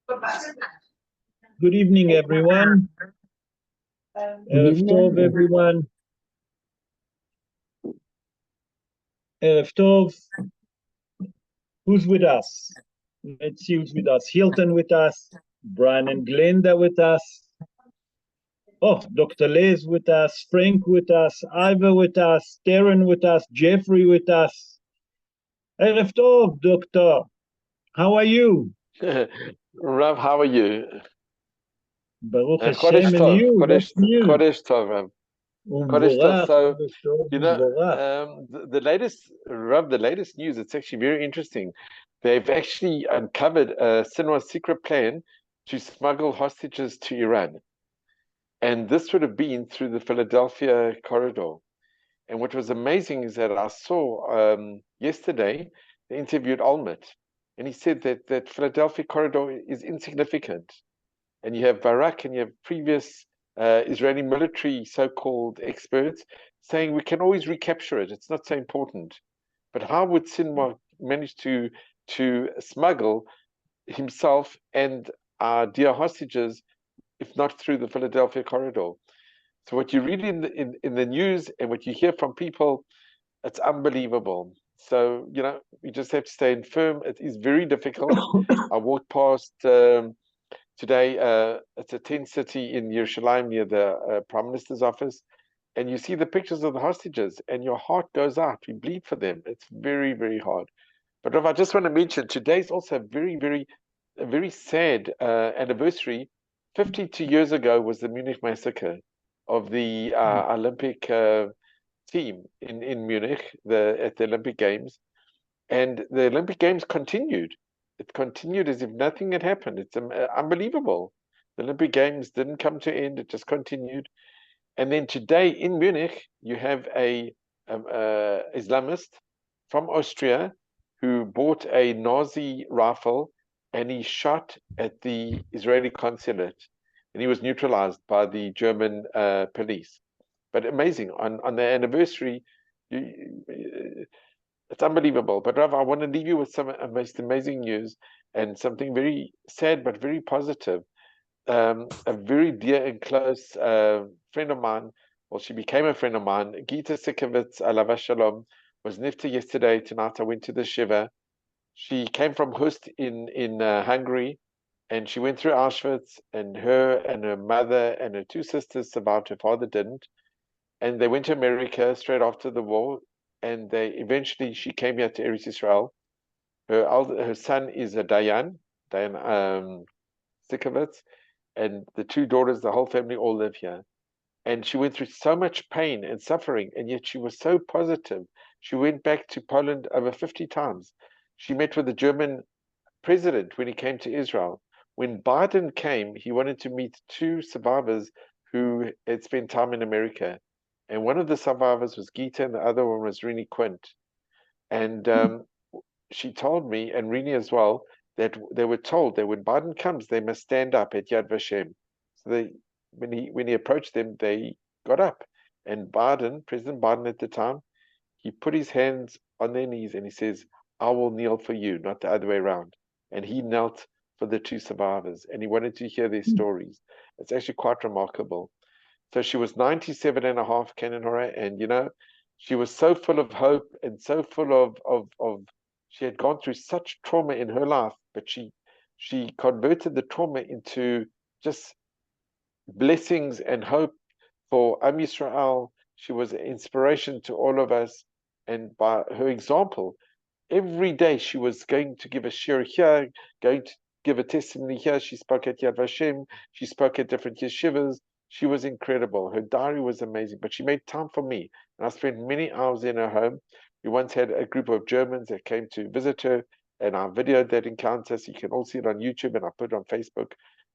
Good evening, everyone. Erev Tov, everyone. Erev Tov. Who's with us? Let's see who's with us. Hilton with us. Brian and Glenda with us. Oh, Dr. Les with us. Frank with us. Ivor with us. Darren with us. Jeffrey with us. Erev Tov, Doctor. How are you? Rav, how are you? Baruch Chodesh Hashem, and Tov, you? What's new? Chodesh Tov, Rav. Chodesh Tov. So, you know, the latest, Rav, the latest news, it's actually very interesting. They've actually uncovered a Sinwar's secret plan to smuggle hostages to Iran. And this would have been through the Philadelphia corridor. And what was amazing is that I saw yesterday, they interviewed Olmert, and he said that that Philadelphia corridor is insignificant. And you have Barak and you have previous Israeli military so-called experts saying we can always recapture it. It's not so important. But how would Sinwar manage to smuggle himself and our dear hostages if not through the Philadelphia corridor? So what you read in the news and what you hear from people, it's unbelievable. So, you know, we just have to stay firm. It is very difficult. I walked past today, it's a tent city in Yerushalayim near the Prime Minister's office, and you see the pictures of the hostages, and your heart goes out. We bleed for them. It's very, very hard. But Rav, I just want to mention today is also a very sad anniversary. 52 years ago was the Munich massacre of the Olympic team in Munich at the Olympic Games, and the Olympic Games continued. It continued as if nothing had happened. It's unbelievable. The Olympic Games didn't come to end. It just continued. And then today in Munich, you have a Islamist from Austria who bought a Nazi rifle and he shot at the Israeli consulate, and he was neutralized by the German police. But amazing, on the anniversary, it's unbelievable. But Rav, I want to leave you with some most amazing news and something very sad but very positive. A very dear and close friend of mine, well, she became a friend of mine, Gita Sikovitz, Alava Shalom, was nifta yesterday. Tonight I went to the Shiva. She came from Hust in Hungary, and she went through Auschwitz, and her mother and her two sisters survived. Her father didn't. And they went to America straight after the war, and she came here to Eretz Israel. Her son is a Dayan Sikovitz, and the two daughters, the whole family, all live here. And she went through so much pain and suffering, and yet she was so positive. She went back to Poland over 50 times. She met with the German president when he came to Israel. When Biden came, he wanted to meet two survivors who had spent time in America. And one of the survivors was Gita, and the other one was Rini Quint. And she told me, and Rini as well, that they were told that when Biden comes, they must stand up at Yad Vashem. So when he approached them, they got up. And President Biden at the time, he put his hands on their knees and he says, "I will kneel for you," not the other way around. And he knelt for the two survivors, and he wanted to hear their stories. It's actually quite remarkable. So she was 97 and a half, Kenan Hora, and you know, she was so full of hope and so full of she had gone through such trauma in her life, but she converted the trauma into just blessings and hope for Am Yisrael. She was an inspiration to all of us, and by her example, every day she was going to give a shir here, going to give a testimony here. She spoke at Yad Vashem, she spoke at different yeshivas. She was incredible. Her diary was amazing, but she made time for me. And I spent many hours in her home. We once had a group of Germans that came to visit her, and I videoed that encounter. So you can all see it on YouTube, and I put it on Facebook.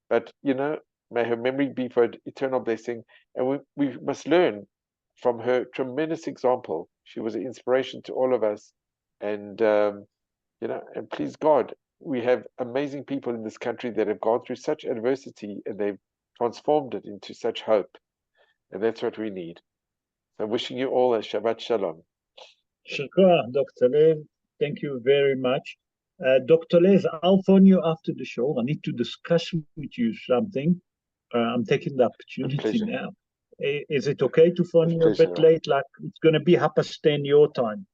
But, you know, may her memory be for eternal blessing. And we must learn from her tremendous example. She was an inspiration to all of us. And, you know, and please God, we have amazing people in this country that have gone through such adversity, and they've transformed it into such hope. And that's what we need. So wishing you all a Shabbat Shalom. Shukran, Dr. Lev. Thank you very much. Dr. Les, I'll phone you after the show. I need to discuss with you something. I'm taking the opportunity pleasure. now. Is it okay to phone you a bit Pleasure. late? Like it's going to be 10:30 your time.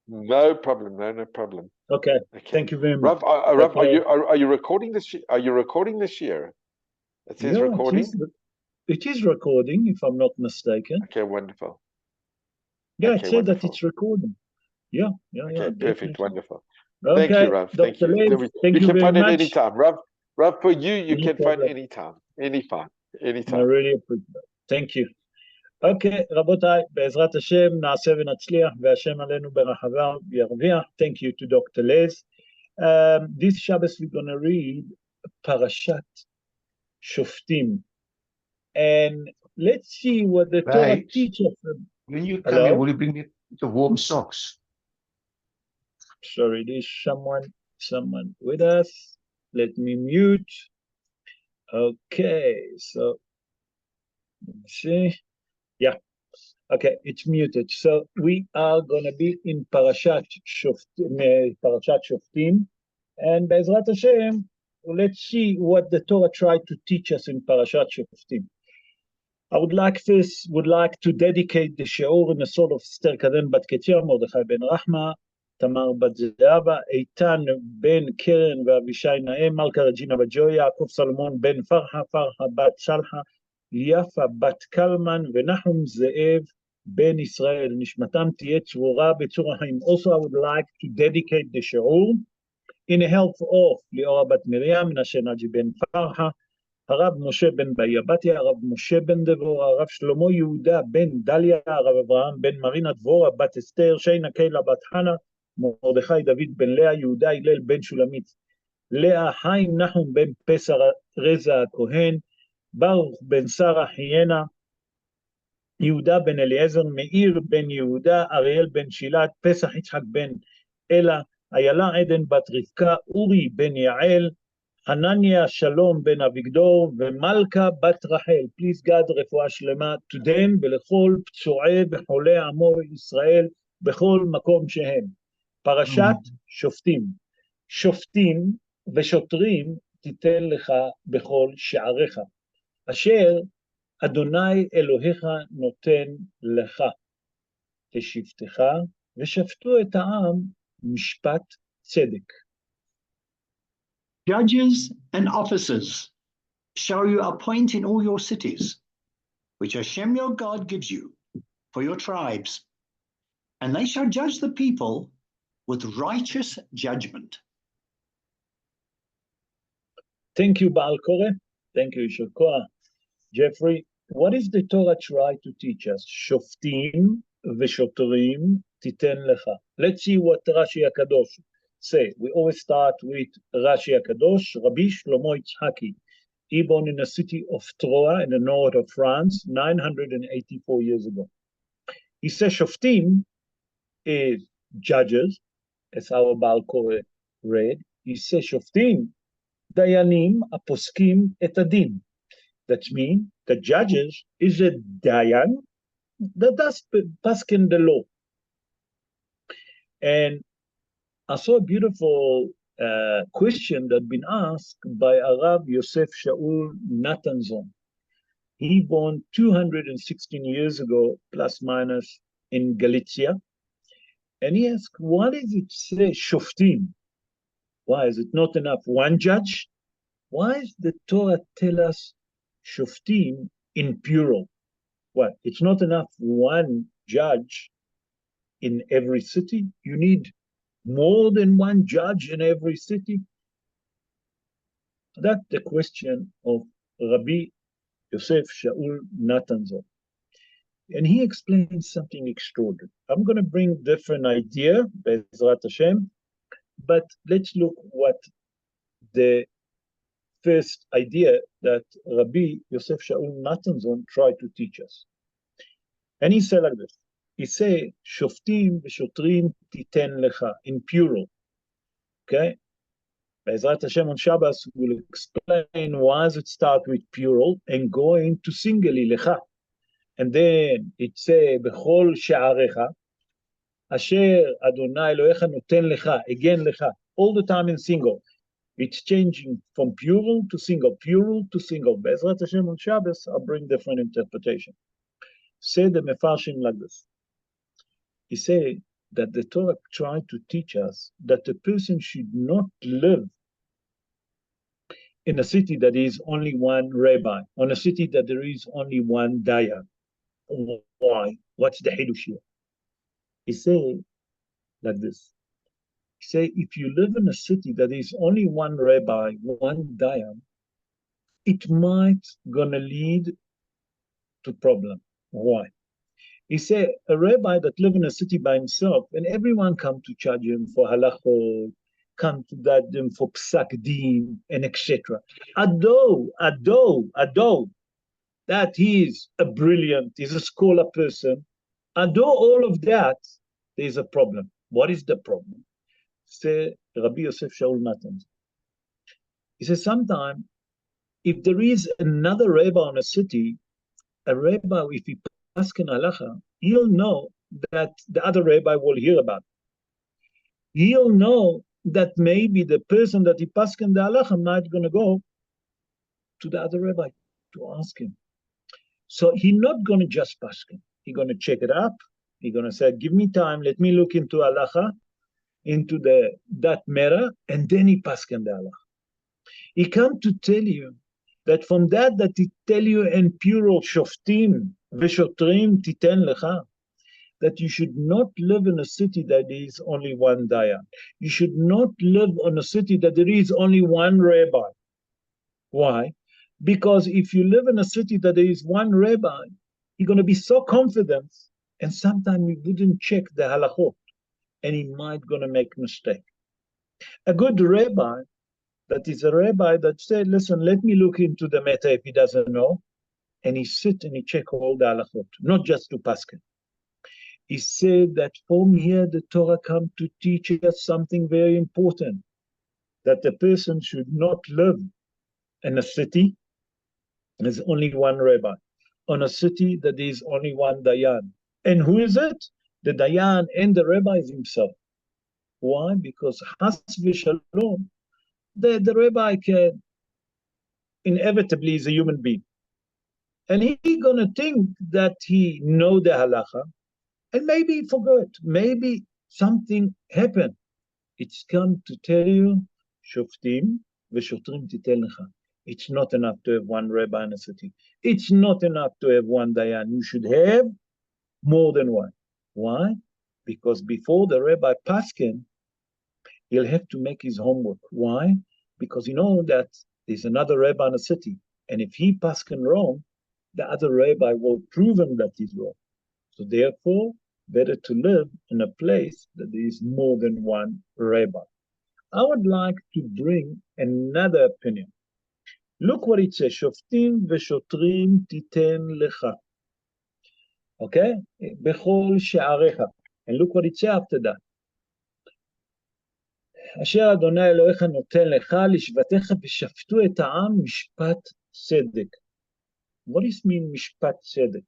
No problem. No problem. Okay. Okay. Thank you very much. Rav, Okay. are you recording this? Are you recording this year? It says Yeah, recording. it is recording, if I'm not mistaken. Okay, wonderful. Yeah, Okay, it said that wonderful. it's recording. Yeah, Okay, perfect, definitely. wonderful. Thank Okay, you, Rav. Thank Dr. you. Les, thank You you can very find it much. anytime. Rav, for you No can find problem. anytime. I Anytime. really appreciate it. Thank you. אוקיי, רבותיי, בעזרת השם נעשה ונצליח, והשם עלינו ברחמיו ירוויח. Thank you to Dr. Les. This Shabbos we're going to read Parashat Shoftim. And let's see what the Torah Right. teaches. When you come Hello? here, will you bring me the warm socks? Sorry, there's someone with us. Let me mute. Okay, so let's see. Yeah. Okay, it's muted. So we are going to be in Parashat Shoftim, and Be'ezrat Hashem, let's see what the Torah tried to teach us in Parashat Shoftim. I would like to dedicate the shiur in a sort of Esther Kaden Bat Ketia, Mordechai ben Rahma, Tamar Bat Zehava, Eitan ben Keren ואבישי נאה, מלכה רג'ינה בת ג'וי, יעקב סלומון ben Farha, Farha bat Shalha, Yafa bat Kalman, ונחום זאב ben Israel, נשמתם תהיה צרורה בצור החיים. Also, I would like to dedicate the shiur in the help of ליאורה בת מרים, מנשה נג'י ben Farha, הרב משה בן ביבתיה, הרב משה בן דבורה, הרב שלמה יהודה בן דליה, הרב אברהם בן מרינה דבורה, בת אסתר, שיינה קיילה בת חנה, מרדכי דוד בן לאה, יהודה הלל בן שולמית, לאה חיים נחום בן פסר רזה הכהן, ברוך בן שרה חיינה, יהודה בן אליעזר, מאיר בן יהודה, אריאל בן שילת, פסח יצחק בן אלה, איילה עדן בת רבקה, אורי בן יעל, חנניה שלום בן אביגדור ומלכה בת רחל. Please God רפואה שלמה to them ולכל פצועי וחולי עמו ישראל בכל מקום שהם. פרשת שופטים. שופטים ושוטרים תיתן לך בכל שעריך, אשר אדוני אלוהיך נותן לך. תשבתך ושפטו את העם משפט צדק. Judges and officers shall you appoint in all your cities, which Hashem your God gives you for your tribes, and they shall judge the people with righteous judgment. Thank you, Baal Koreh. Thank you, Yishar. Jeffrey, what is the Torah try to teach us? Shoftim v'shotrim titen lecha. Let's see what Rashi HaKadosh say. We always start with Rashi HaKadosh, Rabbi Shlomo Yitzhaki. He born in the city of Troyes in the north of France, 984 years ago. He says Shoftim is judges, as our Baal Koreh read. He says Shoftim, Dayanim aposkim et adin. That means the judges is a Dayan that does paskin the law. And I saw a beautiful question that been asked by Arav Yosef Shaul Natanzon. He born 216 years ago, plus minus, in Galicia. And he asked, why does it say Shoftim? Why is it not enough one judge? Why does the Torah tell us Shoftim in plural? Well, it's not enough one judge in every city. You need more than one judge in every city. That's the question of Rabbi Yosef Shaul Natanzon. And he explains something extraordinary. I'm going to bring different idea, Be'ezrat Hashem, but let's look what the first idea that Rabbi Yosef Shaul Natanzon tried to teach us. And he said like this. He said, Shoftim v'shotrim titen lecha, in plural. Okay? Be'ezrat Hashem on Shabbos will explain why does it start with plural and go into singly lecha. And then it says, b'chol sha'arecha, asher Adonai Elohecha noten lecha, again lecha. all the time in single. It's changing from plural to single, plural to single. Be'ezrat Hashem on Shabbos, I'll bring different interpretation. Say the Mefarshim like this. He say that the Torah tried to teach us that a person should not live in a city that is only one rabbi, on a city that there is only one dayan. Why? What's the hidush here? He say like this. He say, if you live in a city that is only one rabbi, one dayan, it might gonna lead to problem. Why? He said a rabbi that live in a city by himself, and everyone come to charge him for halachot, come to that them for psak din, and etc. Although that he is a brilliant, he's a scholar person, although all of that, there is a problem. What is the problem? Say Rabbi Yosef Shaul Matan. He says sometimes if there is another rabbi in a city, a rabbi, if he paskin halacha, he'll know that the other rabbi will hear about it. He'll know that maybe the person that he paskin the halacha might going to go to the other rabbi to ask him. So he's not going to just paskin. He's going to check it up. He's going to say, give me time, let me look into halacha, into that matter, and then he paskin the halacha. He come to tell you that from that he tell you in plural, Shoftim v'shotrim titen lecha, that you should not live in a city that is only one dayan. You should not live in a city that there is only one rabbi. Why? Because if you live in a city that there is one rabbi, you're going to be so confident, and sometimes you wouldn't check the halachot, and he might going to make mistake. A good rabbi, that is a rabbi that said, listen, let me look into the matter if he doesn't know, and he sit and he check all the halachot, not just to paskin. He said that from here the Torah come to teach us something very important, that the person should not live in a city there's only one rabbi, on a city that is only one dayan. And who is it? The dayan and the rabbi is himself. Why? Because has v'shalom, the rabbi can inevitably is a human being. And he's going to think that he know the halacha, and maybe he forgot, maybe something happened. It's come to tell you, Shoftim v'shotrim titen lecha. It's not enough to have one rabbi in a city. It's not enough to have one dayan. You should have more than one. Why? Because before the rabbi paskin, he'll have to make his homework. Why? Because you know that there's another rabbi in a city, and if he paskin wrong, the other rabbi will prove him that he's wrong. So therefore, better to live in a place that there is more than one rabbi. I would like to bring another opinion. Look what it says, Shoftim v'shotrim titen lecha. Okay? Bechol she'arecha. And look what it says after that. אשר אדוני אלוהיך נותן לך לשבטיך ושפטו את העם משפט צדק. What does it mean משפט צדק?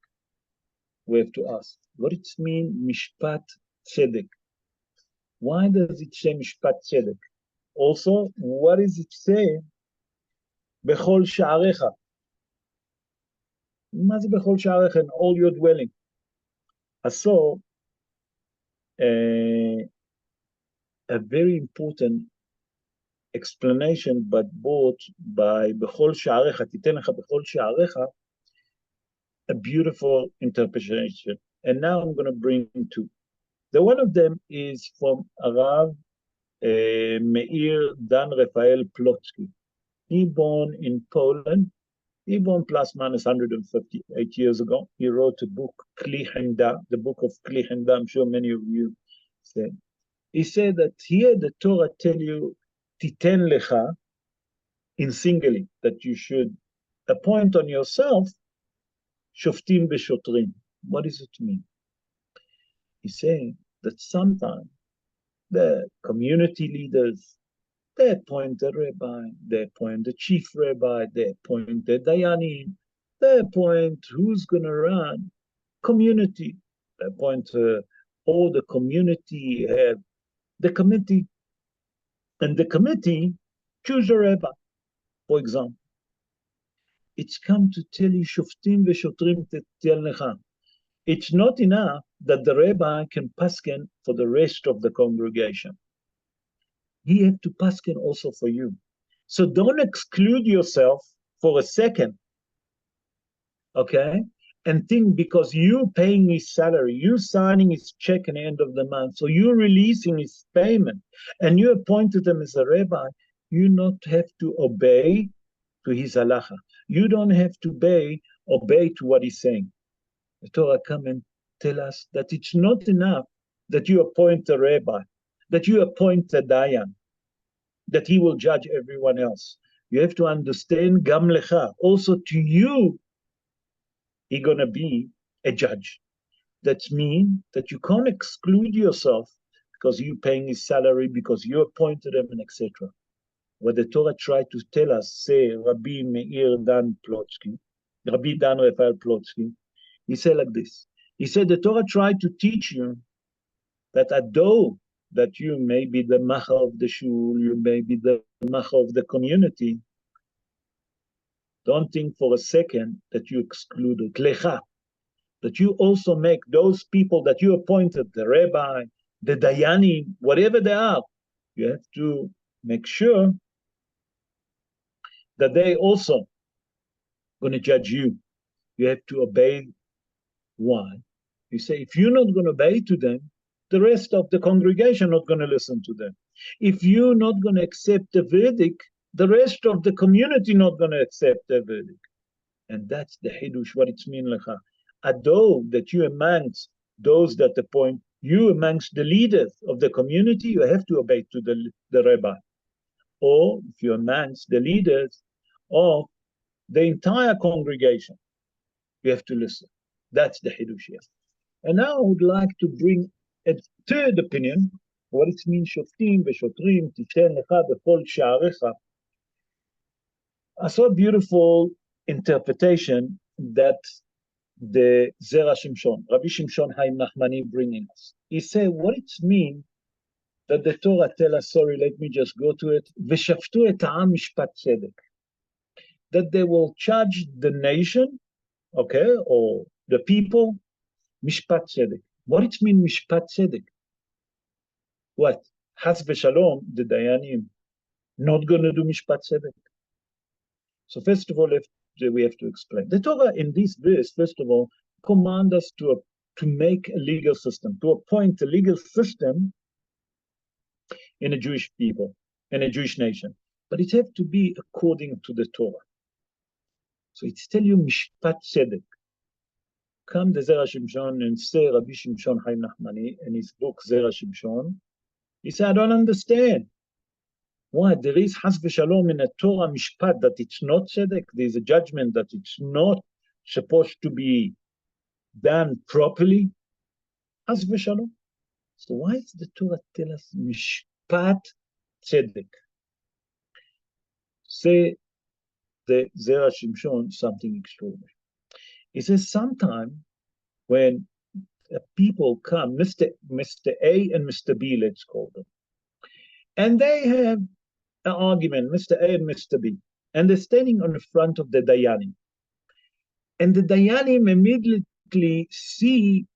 We have to ask. What does it mean משפט צדק? Why does it say משפט צדק? Also, what does it say בכל שעריך? מה זה בכל שעריך? In all your dwelling. So, a very important explanation, but brought by בכל שעריך, תיתן לך בכל שעריך, a beautiful interpretation. And now I'm going to bring two. The one of them is from Rav Meir Dan Raphael Plotsky. He born in Poland. He born plus minus 158 years ago. He wrote a book, Kli Hemda, the book of Kli Hemda. I'm sure many of you say. He said that here the Torah tell you, Titen lecha, in singular, that you should appoint on yourself, Shoftim v'shotrim. What does it mean? He's saying that sometimes the community leaders, they appoint a rabbi, they appoint the chief rabbi, they appoint the dayanim, they appoint who's going to run community, they appoint all the community, the committee. and the committee choose a rabbi, for example. It's come to tell you, Shoftim v'shotrim tel lecha. It's not enough that the rabbi can pasken for the rest of the congregation. He has to pasken also for you. So don't exclude yourself for a second, okay? And think because you paying his salary, you signing his check at the end of the month, so you're releasing his payment, and you appointed him as a rabbi, you not have to obey to his halacha. You don't have to obey to what he's saying. The Torah come and tell us that it's not enough that you appoint a rabbi, that you appoint a dayan, that he will judge everyone else. You have to understand, gam lecha, also to you, he's going to be a judge. That means that you can't exclude yourself because you're paying his salary, because you appointed him, and etc. What the Torah tried to tell us, say Rabbi Meir Dan Plotsky, Rabbi Dan Raphael Plotsky, he said like this. He said the Torah tried to teach you that although that you may be the macha of the shul, you may be the macha of the community, don't think for a second that you excluded lecha, that you also make those people that you appointed, the rabbi, the dayanim, whatever they are, you have to make sure that they also going to judge you. You have to obey. Why? You say, if you're not going to obey to them, the rest of the congregation not going to listen to them. If you're not going to accept the verdict, the rest of the community not going to accept the verdict. And that's the hidush, what it means lecha. Although that you amongst those that appoint, you amongst the leaders of the community, you have to obey to the rabbi. Or if you're amongst the leaders of the entire congregation, you have to listen. That's the hidush here. And now I would like to bring a third opinion, what it means shoftim v'shotrim titen lecha b'chol sha'arecha. I saw a beautiful interpretation that the Zera Shimshon, Rabbi Shimshon Haim Nachmani bringing us. He said, what it means that the Torah tell us, sorry, let me just go to it, v'shaftu et ha'am mishpat tzedek, that they will judge the nation, okay, or the people, mishpat tzedek. What it means, mishpat tzedek? What? Has v'shalom, the dayanim, not going to do mishpat tzedek. So first of all, we have to explain. The Torah in this verse, first of all, commands us to make a legal system, to appoint a legal system in a Jewish people, in a Jewish nation. But it has to be according to the Torah. So it's tell you mishpat tzedek. Come the Zera Shimshon and say Rabbi Shimshon Haim Nachmani in his book Zera Shimshon. He said, I don't understand. Why? There is has v'shalom in a Torah mishpat that it's not tzedek. There is a judgment that it's not supposed to be done properly. Has v'shalom. So why does the Torah tell us mishpat tzedek? Say the Zera Shimshon something extraordinary. He says sometime when people come, Mr. A and Mr. B, let's call them, and they have an argument, Mr. A and Mr. B, and they're standing on the front of the Dayanim. And the Dayanim immediately see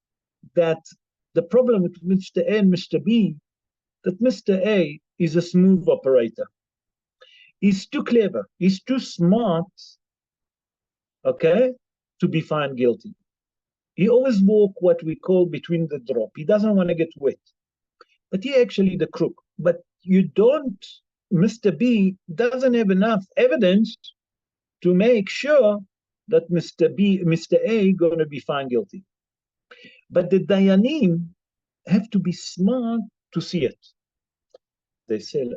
that the problem with Mr. A and Mr. B, that Mr. A is a smooth operator. He's too clever, he's too smart, okay, to be found guilty. He always walk what we call between the drop. He doesn't want to get wet. But he actually the crook. But you don't, Mr. B doesn't have enough evidence to make sure that Mr. A going to be found guilty. But the Dayanim have to be smart to see it. They say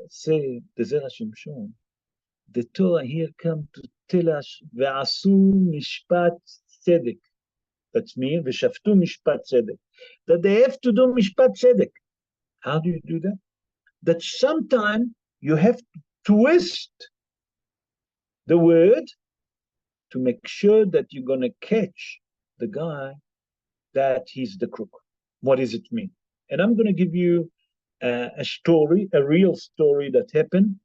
the Zera Shimshon, the Torah here come to tell us, Ve'asu mishpat tzedek. That means, Ve'shaftu mishpat tzedek. That they have to do mishpat tzedek. How do you do that? That sometimes you have to twist the word to make sure that you're going to catch the guy that he's the crook. What does it mean? And I'm going to give you a story, a real story that happened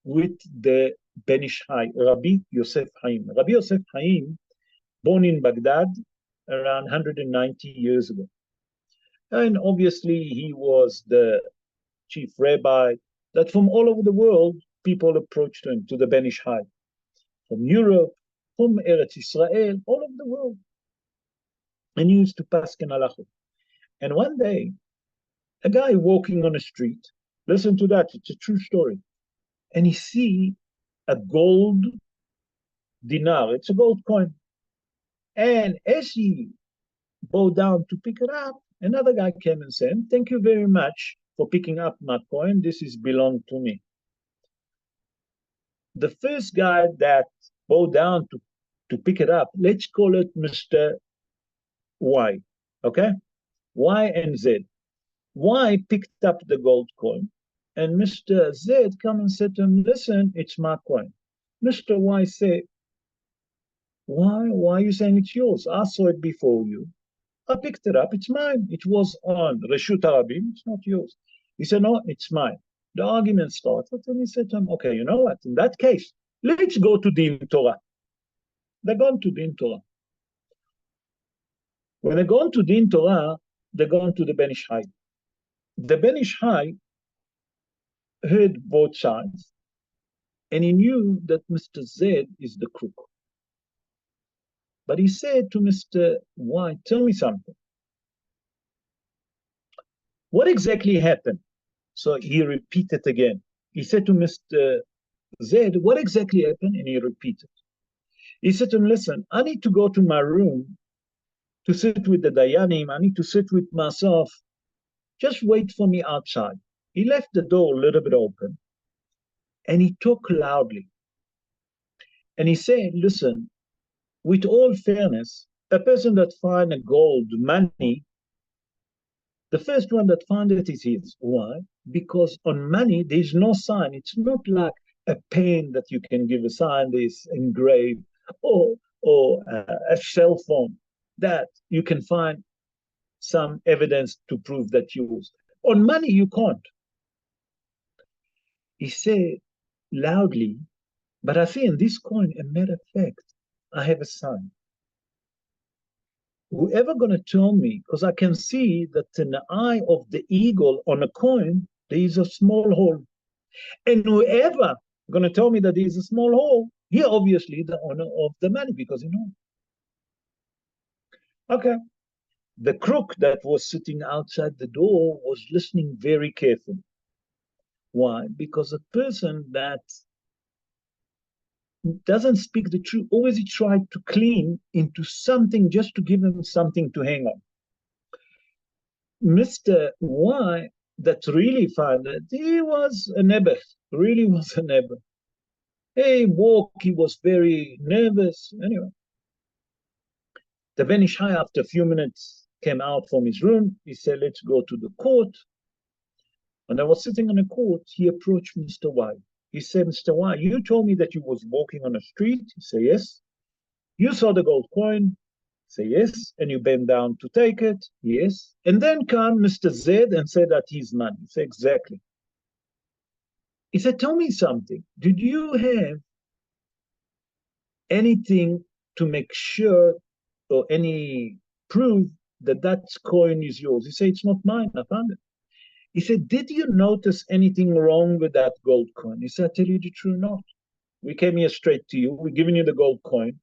with the Ben Ish Hai, Rabbi Yosef Haim. Rabbi Yosef Haim, born in Baghdad around 190 years ago. And obviously he was the chief rabbi that from all over the world, people approached him to the Ben Ish Hai. From Europe, from Eretz Israel, all over the world. And he used to paskin halachot. And one day, a guy walking on a street, listen to that, it's a true story, and he see a gold dinar, it's a gold coin. And as he bowed down to pick it up, another guy came and said, thank you very much for picking up my coin, this is belong to me. The first guy that bowed down to pick it up, let's call it Mr. Y, okay? Y and Z. Y picked up the gold coin, and Mr. Z come and said to him, listen, it's my coin. Mr. Y said, why are you saying it's yours? I saw it before you. I picked it up, it's mine. It was on Reshut Arabim, it's not yours. He said, no, it's mine. The argument started, and he said to him, okay, you know what, in that case, let's go to Din Torah. They're gone to Din Torah. When they're gone to Din Torah, they're gone to the Ben Ish Hai. The Ben Ish Hai heard both sides, and he knew that Mr. Z is the crook. But he said to Mr. Y, tell me something. What exactly happened? So he repeated again. He said to Mr. Z, what exactly happened? And he repeated. He said to him, listen, I need to go to my room to sit with the Dayanim. I need to sit with myself. Just wait for me outside. He left the door a little bit open, and he talked loudly. And he said, listen, with all fairness, a person that finds a gold money, the first one that found it is his. Why? Because on money, there's no sign. It's not like a pen that you can give a sign, this engraved, or a cell phone that you can find some evidence to prove that you used. On money, you can't. He said loudly, but I see in this coin, a matter of fact, I have a sign. Whoever going to tell me, because I can see that in the eye of the eagle on a coin, there is a small hole. And whoever going to tell me that there is a small hole, he obviously the owner of the money, because he knows. Okay. The crook that was sitting outside the door was listening very carefully. Why? Because a person that doesn't speak the truth, always he tried to clean into something just to give him something to hang on. Mr. Y, that really found it, he was a nebber, really was a nebber. He walked, he was very nervous. Anyway, the Ben Ish Hai, after a few minutes, came out from his room. He said, let's go to the court. When I was sitting in the court, he approached Mr. Y. He said, Mr. Y, you told me that you was walking on the street. He said, yes. You saw the gold coin. Say yes. And you bent down to take it. Yes. And then come Mr. Z and said that he's money. He said, exactly. He said, tell me something. Did you have anything to make sure or any proof that that coin is yours? He said, it's not mine. I found it. He said, did you notice anything wrong with that gold coin? He said, I tell you the truth, not. We came here straight to you. We're giving you the gold coin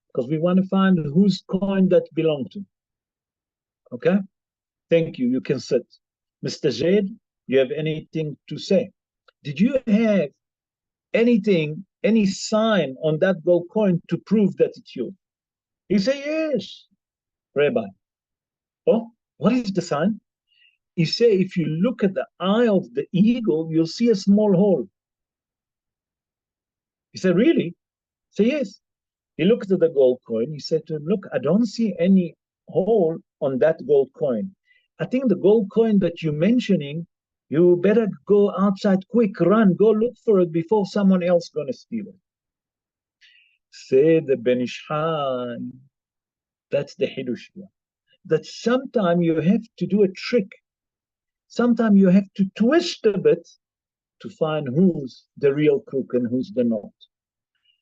because we want to find whose coin that belonged to. Okay? Thank you. You can sit. Mr. Zaid, you have anything to say? Did you have anything, any sign on that gold coin to prove that it's yours? He said, yes, Rabbi. Oh, what is the sign? He said, if you look at the eye of the eagle, you'll see a small hole. He said, really? He said, yes. He looked at the gold coin. He said to him, look, I don't see any hole on that gold coin. I think the gold coin that you're mentioning, you better go outside quick, run, go look for it before someone else going to steal it. Say the Ben Ish Hai, that's the Hidush. That sometimes you have to do a trick Sometimes you have to twist a bit to find who's the real crook and who's the not.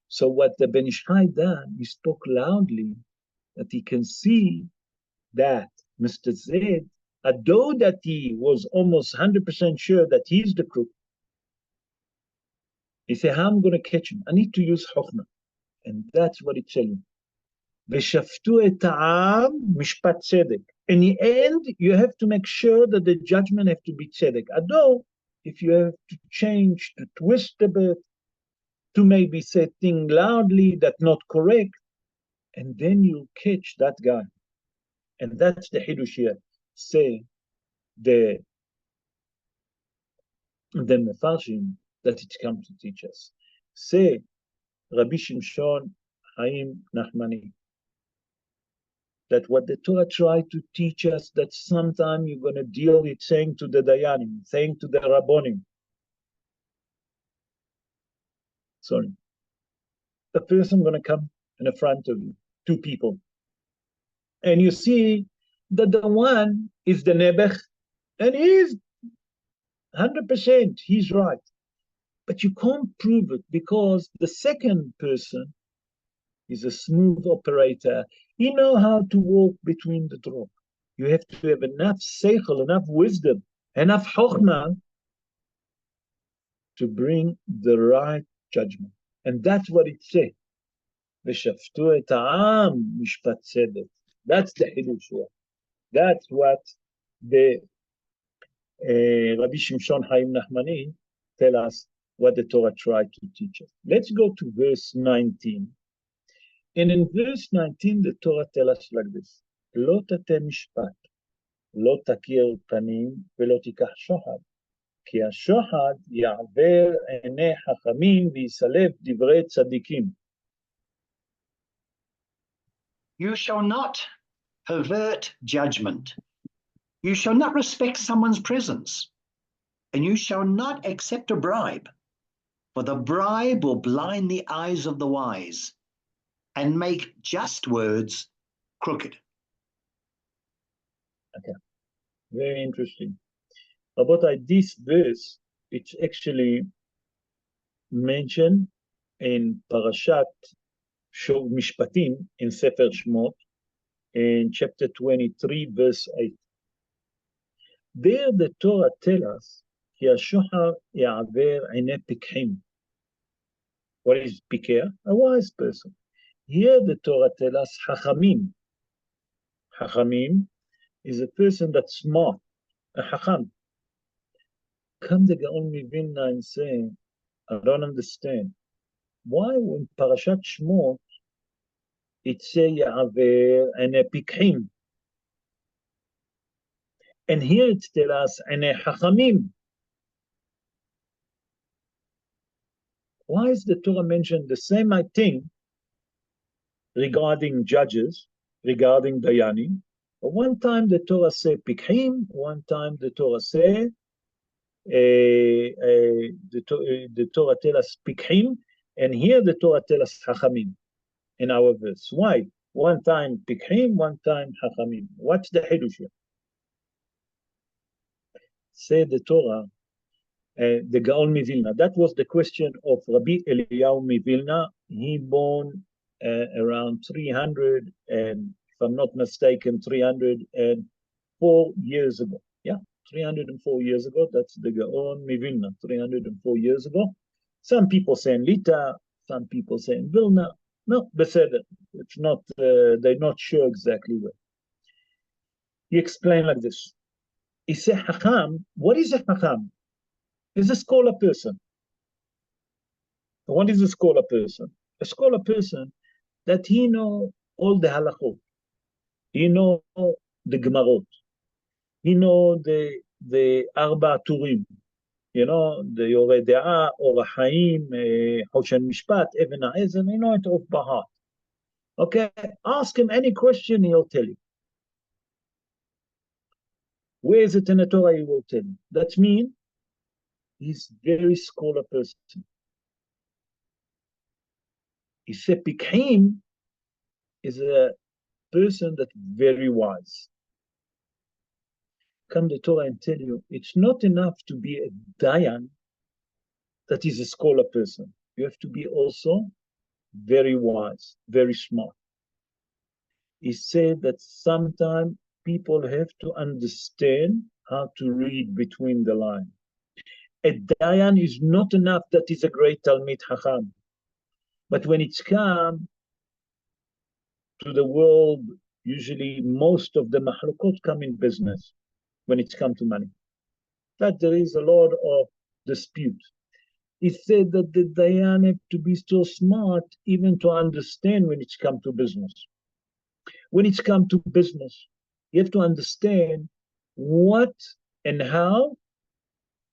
So what the Ben Ish Chai done, he spoke loudly that he can see that Mr. Z, although that he was almost 100% sure that he's the crook, he said, how am I going to catch him? I need to use Chokhmah. And that's what it's saying. ושפטו את העם משפט צדק. In the end, you have to make sure that the judgment have to be tzedek. Although, if you have to change, to twist a bit, to maybe say things loudly that's not correct, and then you catch that guy. And that's the Hidush here. Say, the Mefarshim, that it comes to teach us. Say, Rabbi Shimshon Haim Nachmani, that what the Torah tried to teach us, that sometime you're going to deal with saying to the Dayanim, saying to the Rabbonim, sorry, a person going to come in the front of you, two people, and you see that the one is the Nebech, and he's 100%, he's right. But you can't prove it because the second person is a smooth operator. He knows how to walk between the drop. You have to have enough seichel, enough wisdom, enough chokhmah to bring the right judgment. And that's what it says. V'shaftu et ha'am mishpat tzedek. That's the hidush here. That's what the Rabbi Shimshon Haim Nachmani tell us what the Torah tried to teach us. Let's go to verse 19. And in verse 19, the Torah tells us like this: "Lo tateh mishpat, lo takir panim, velo tikach shohad, ki hashohad ya'aver einei chachamim v'yisalev divrei tzadikim." You shall not pervert judgment. You shall not respect someone's presence. And you shall not accept a bribe, for the bribe will blind the eyes of the wise and make just words crooked. Okay, very interesting. About this verse, it's actually mentioned in Parashat Mishpatim in Sefer Shmot, in chapter 23, verse 8. There the Torah tells us, Ki hashohar ya'aver einei pikhim. What is pikeh? A wise person. Here the Torah tells us Chachamim. Chachamim is a person that's smart, a Chacham. Come the Gaon Mivilna and say, I don't understand. Why when Parashat Shmot it say Ya'aver einei pikhim? And here it tells us einei Chachamim. Why is the Torah mentioned the same thing regarding judges, regarding Dayanim? But one time the Torah say Pikhim, one time the Torah say, the Torah tells us Pikhim, and here the Torah tells us Chachamim in our verse. Why? One time Pikhim, one time Chachamim. What's the Hidush here? Say the Torah, the Gaon Mivilna. That was the question of Rabbi Eliyahu Mivilna. He born around 300, and if I'm not mistaken, 304 years ago. Yeah, 304 years ago. That's the Gaon Mivilna, 304 years ago. Some people say in Lita, some people say in Vilna. No, Beseder. It's not, they're not sure exactly where. He explained like this. He said, Chacham, what is a Chacham? Is a scholar person. What is a scholar person? A scholar person that he know all the halachot. He know the Gemarot. He know the Arba Turim. You know, the Yoreh De'ah, Orach Chaim, Hoshen Mishpat, Even HaEzer, he know it off by heart. Okay, ask him any question, he'll tell you. Where is it in the Torah, he will tell you. That means he's very scholar person. He said Pikhim is a person that's very wise. come the Torah and tell you, it's not enough to be a Dayan that is a scholar person. You have to be also very wise, very smart. He said that sometimes people have to understand how to read between the lines. A Dayan is not enough that is a great Talmid Chacham. But when it's come to the world, usually most of the mahlukot come in business when it's come to money. That there is a lot of dispute. He said that the Dayan have to be so smart even to understand when it's come to business. When it's come to business, you have to understand what and how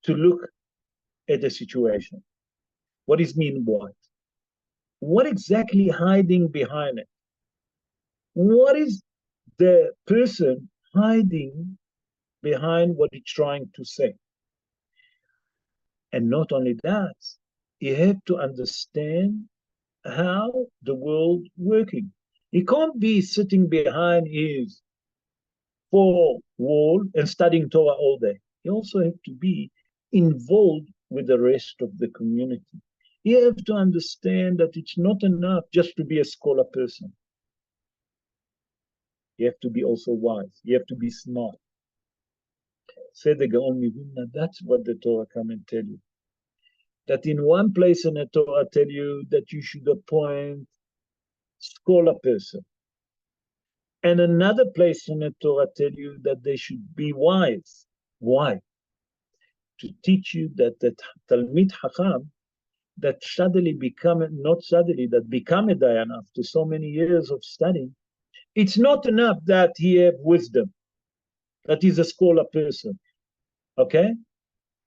to look at the situation. What is mean what? What exactly hiding behind it? What is the person hiding behind what he's trying to say? And not only that, you have to understand how the world working. He can't be sitting behind his four wall and studying Torah all day. You also have to be involved with the rest of the community. You have to understand that it's not enough just to be a scholar person. You have to be also wise. You have to be smart. Say the Gaon Mivilna, that's what the Torah come and tell you. That in one place in the Torah tell you that you should appoint scholar person. And another place in the Torah tell you that they should be wise. Why? To teach you that the Talmid Chacham that suddenly become, not suddenly, that become a Dayan after so many years of studying, it's not enough that he have wisdom, that he's a scholar person, okay?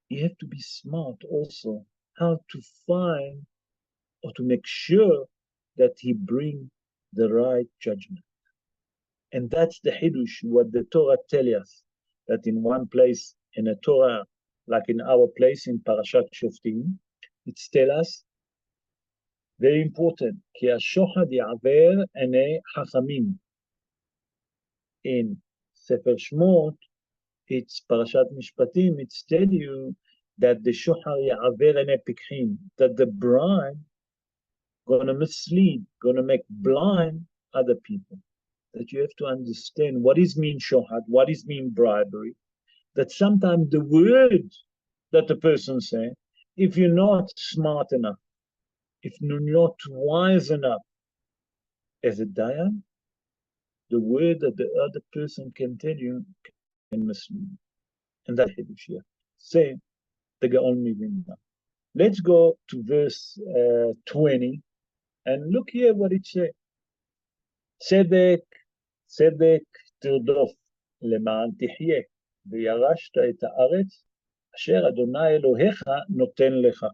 You have to be smart also how to find or to make sure that he bring the right judgment. And that's the Hidush, what the Torah tells us, that in one place in a Torah, like in our place in Parashat Shoftim, it tells us, very important, Ki ha-shochad ya'aver enei chachamim. In Sefer Shmot, it's Parashat Mishpatim, it's tell you that the shochar ya'aver enei pikchim, that the bribe gonna mislead, gonna make blind other people. That you have to understand what is mean shochad, what is mean bribery. That sometimes the words that the person say, if you're not smart enough, if you're not wise enough as a dayan, the word that the other person can tell you can mislead. And that's Hiddush here. Say the Gaon Mivilna. Let's go to verse 20 and look here what it says. צדק, צדק תרדוף, למען תחיה, וירשת את הארץ, אשר אדוני אלוהיך נותן לך.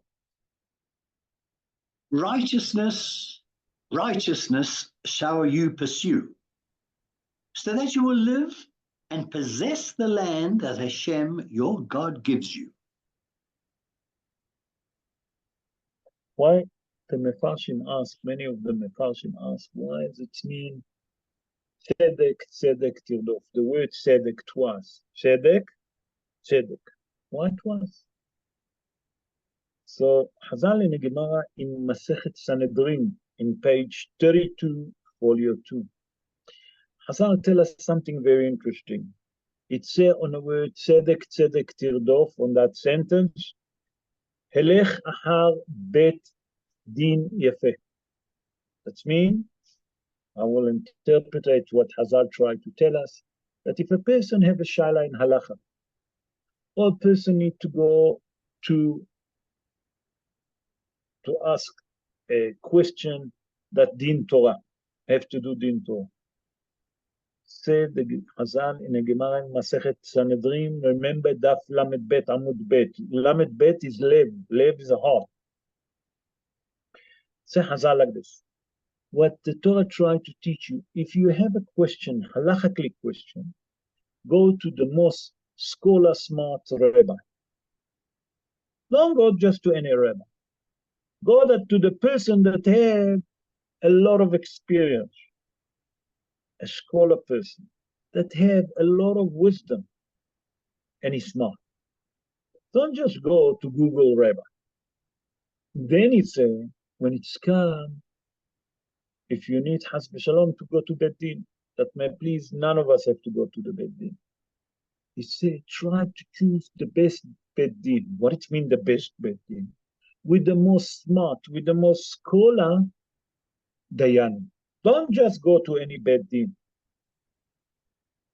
Righteousness, righteousness shall you pursue, so that you will live and possess the land that Hashem, your God, gives you. Why the Mefarshim ask, many of the Mefarshim ask, why does it mean tzedek, tzedek tirdof? The word tzedek twice. Tzedek, tzedek. Why twice? So Chazal in the Gemara in Masechet Sanhedrin in page 32, folio 2. Chazal tell us something very interesting. It says on the word tzedek, tzedek tirdof, on that sentence, Helech achar bet din yefeh. That means, I will interpret what Chazal tried to tell us, that if a person have a shala in halacha, or a person need to go to ask a question that din Torah, have to do din Torah. Say the Chazal in the Gemara in Masechet Sanhedrin, remember Daf Lamed Bet Amud Bet. Lamed Bet is Lev. Lev is a heart. Say Chazal like this. What the Torah tried to teach you, if you have a question, halachically question, go to the most scholar smart rabbi. Don't go just to any rabbi. Go to the person that have a lot of experience, a scholar person that have a lot of wisdom. and he's smart. Don't just go to Google Rabbi. Then he said, when it's come, if you need Has B'Shalom to go to Beit Din, that may please none of us have to go to the Beit Din. He said, try to choose the best Beit Din. What it mean the best Beit Din? With the most smart, with the most scholar, Dayan. Don't just go to any Beit Din.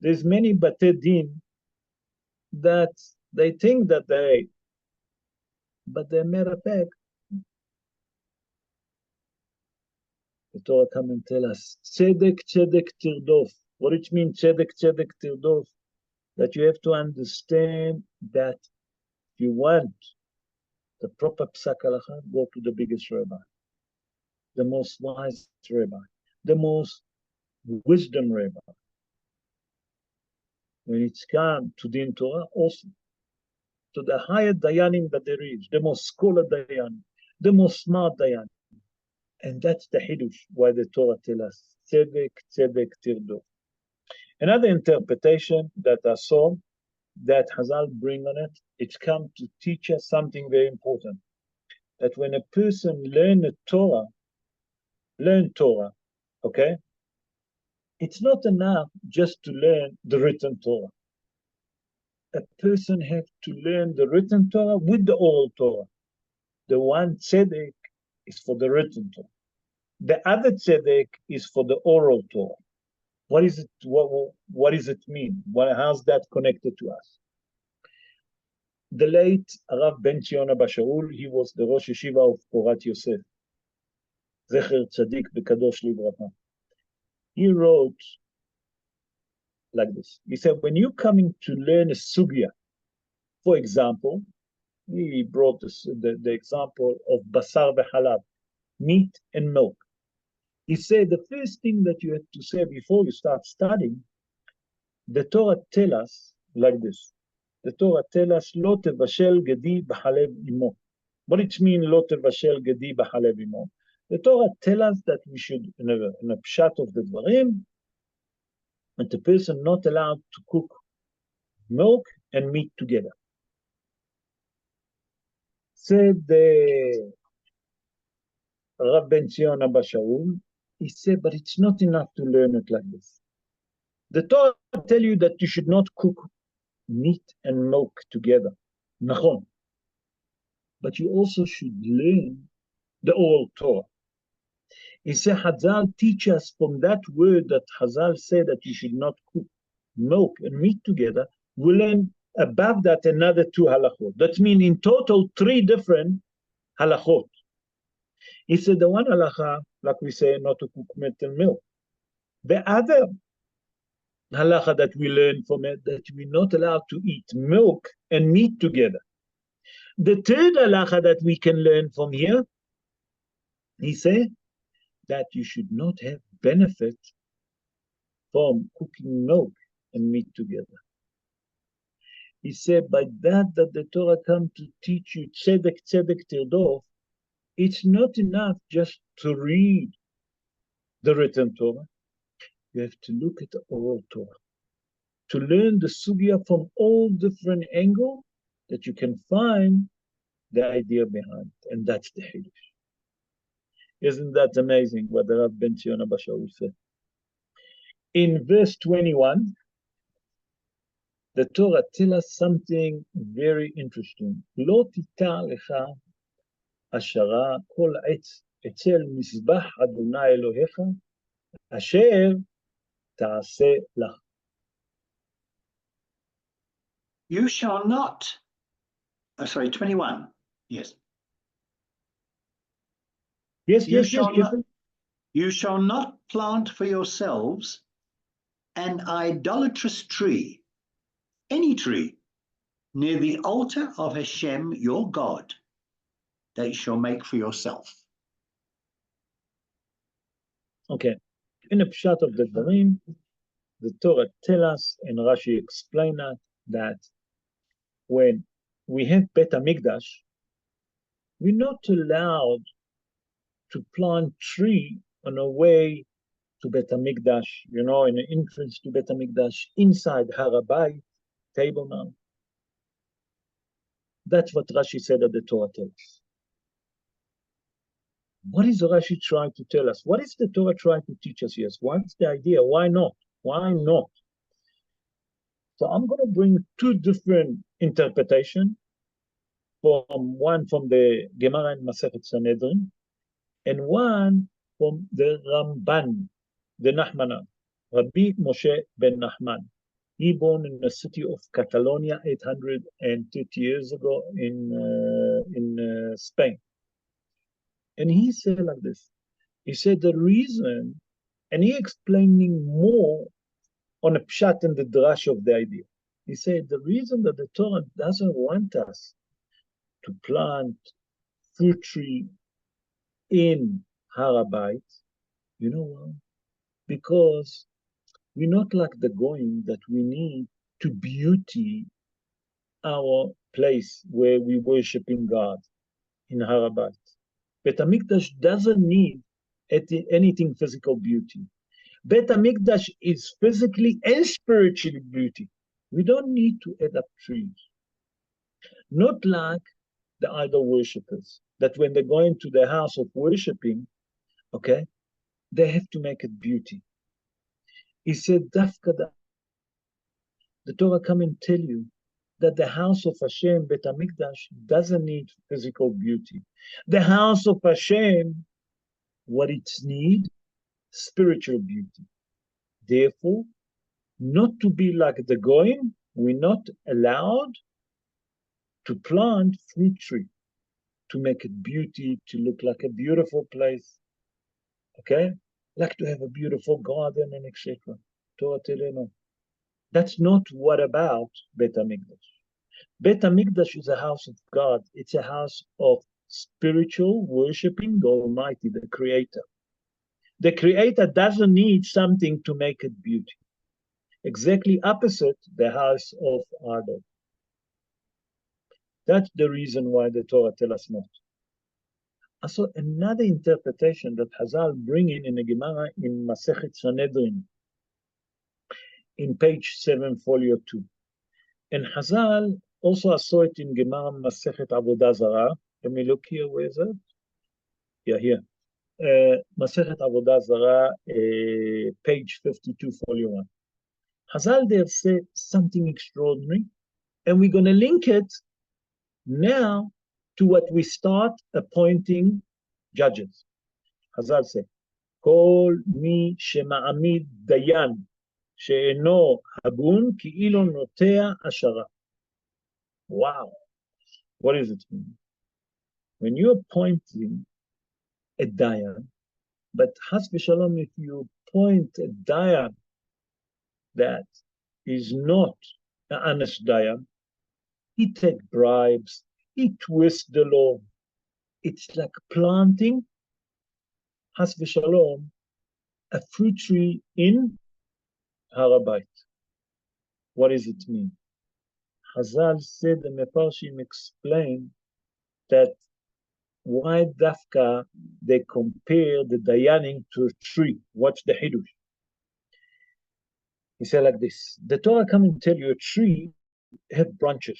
There's many Beit Din that they think that they, but they're matter of fact, the Torah come and tell us, Tzedek, Tzedek, Tirdof. What it means, Tzedek, Tzedek, Tirdof? That you have to understand that if you want the proper Psak Halacha, go to the biggest rabbi, the most wise rabbi, the most wisdom rabbi. When it's come to Din Torah, also to the higher Dayanim that there is, the most scholar Dayan, the most smart Dayan. And that's the Hidush, why the Torah tells us, Tzedek, Tzedek, Tirdof. Another interpretation that I saw that Hazal bring on it, it's come to teach us something very important. That when a person learn Torah, okay? It's not enough just to learn the written Torah. A person has to learn the written Torah with the oral Torah. The one tzedek is for the written Torah. The other tzedek is for the oral Torah. What is it? What does it mean? How's that connected to us? The late Rav Ben Zion Abba Shaul, he was the Rosh Yeshiva of Porat Yosef. Zecher Tzadik Bekadosh Livracha. He wrote like this. He said, when you're coming to learn a sugya, for example, he brought the example of basar v'halab, meat and milk. He said the first thing that you have to say before you start studying, the Torah tells us like this. The Torah tells us, Lo tevashel gedi b'halev imo. What it means, Lo tevashel gedi b'halev imo? The Torah tells us that we should, in a pshat of the dvarim, that the person not allowed to cook milk and meat together. Said the Rav Ben Zion Abba Shaul, he said, but it's not enough to learn it like this. The Torah tell you that you should not cook meat and milk together. Nachon. But you also should learn the oral Torah. He said, Hazal teach us from that word that Hazal said that you should not cook milk and meat together. We learn above that another 2 halachot. That means in total 3 different halachot. He said the one halacha, like we say, not to cook meat and milk. The other halacha that we learn from it, that we're not allowed to eat milk and meat together. The third halacha that we can learn from here, he said, that you should not have benefit from cooking milk and meat together. He said, by that the Torah come to teach you tzedek, tzedek, tirdof, it's not enough just to read the written Torah. You have to look at the oral Torah, to learn the sugya from all different angles that you can find the idea behind, and that's the Hidush. Isn't that amazing what the Rav Ben Zion Abba Shaul said? In verse 21, the Torah tells us something very interesting. Lo tita lecha ashara kol etz etzel mizbach Adonai Elohecha asher ta'aseh lach. You shall not, 21, yes. Yes, You yes, shall yes. not, you shall not plant for yourselves an idolatrous tree, any tree, near the altar of Hashem, your God, that you shall make for yourself. Okay. In the pshat of the Dvarim, the Torah tells us, and Rashi explains that when we have Bet HaMikdash, we're not allowed to plant tree on a way to Bet HaMikdash, in the entrance to Bet HaMikdash, inside Har HaBayit, Table Mount. That's what Rashi said at the Torah tells. What is Rashi trying to tell us? What is the Torah trying to teach us? Yes, what's the idea? Why not? Why not? So I'm going to bring two different interpretations. One from the Gemara in Masechet Sanhedrin, and one from the Ramban, the Nahmana, Rabbi Moshe ben Nachman. He born in the city of Catalonia 830 years ago in Spain. And he said like this. He said the reason, and he explaining more on a pshat and the drash of the idea. He said the reason that the Torah doesn't want us to plant fruit tree in Har HaBayit, you know why? Because we're not like the Goyim that we need to beauty our place where we worshiping God in Har HaBayit. Bet HaMikdash doesn't need anything physical beauty. Bet HaMikdash is physically and spiritually beauty. We don't need to add up trees. Not like the idol worshippers, that when they go into the house of worshiping, okay, they have to make it beauty. He said, Dafka, the Torah come and tell you that the house of Hashem, Bet HaMikdash, doesn't need physical beauty. The house of Hashem, what it needs, spiritual beauty. Therefore, not to be like the Goyim, we're not allowed to plant fruit tree, to make it beauty, to look like a beautiful place, okay? Like to have a beautiful garden and etc. Torah telenu. That's not what about Bet HaMikdash. Bet HaMikdash is a house of God. It's a house of spiritual worshiping the Almighty, the Creator. The Creator doesn't need something to make it beauty. Exactly opposite the house of idol. That's the reason why the Torah tells us not. Also, another interpretation that Hazal bring in the Gemara in Masechet Sanhedrin, in page 7, folio 2. And Hazal also saw it in Gemara Masechet Avodah Zarah. Let me look here, where is it? Yeah, here. Masechet Avodah Zarah, page 52, folio 1. Hazal there said something extraordinary, and we're going to link it now to what we start appointing judges. Hazal said, Kol mi shema'amid dayan she'eno hagun ki'ilo notea ashara. Wow. What does it mean? When you're appointing a dayan, but has v'shalom, if you appoint a dayan that is not an honest dayan, he takes bribes, he twists the law. It's like planting, has v'shalom, a fruit tree in Har HaBayit. What does it mean? Hazal said, the Mefarshim explained that why Dafka they compare the dayaning to a tree. What's the hidush? He said like this: the Torah come and tell you a tree have branches,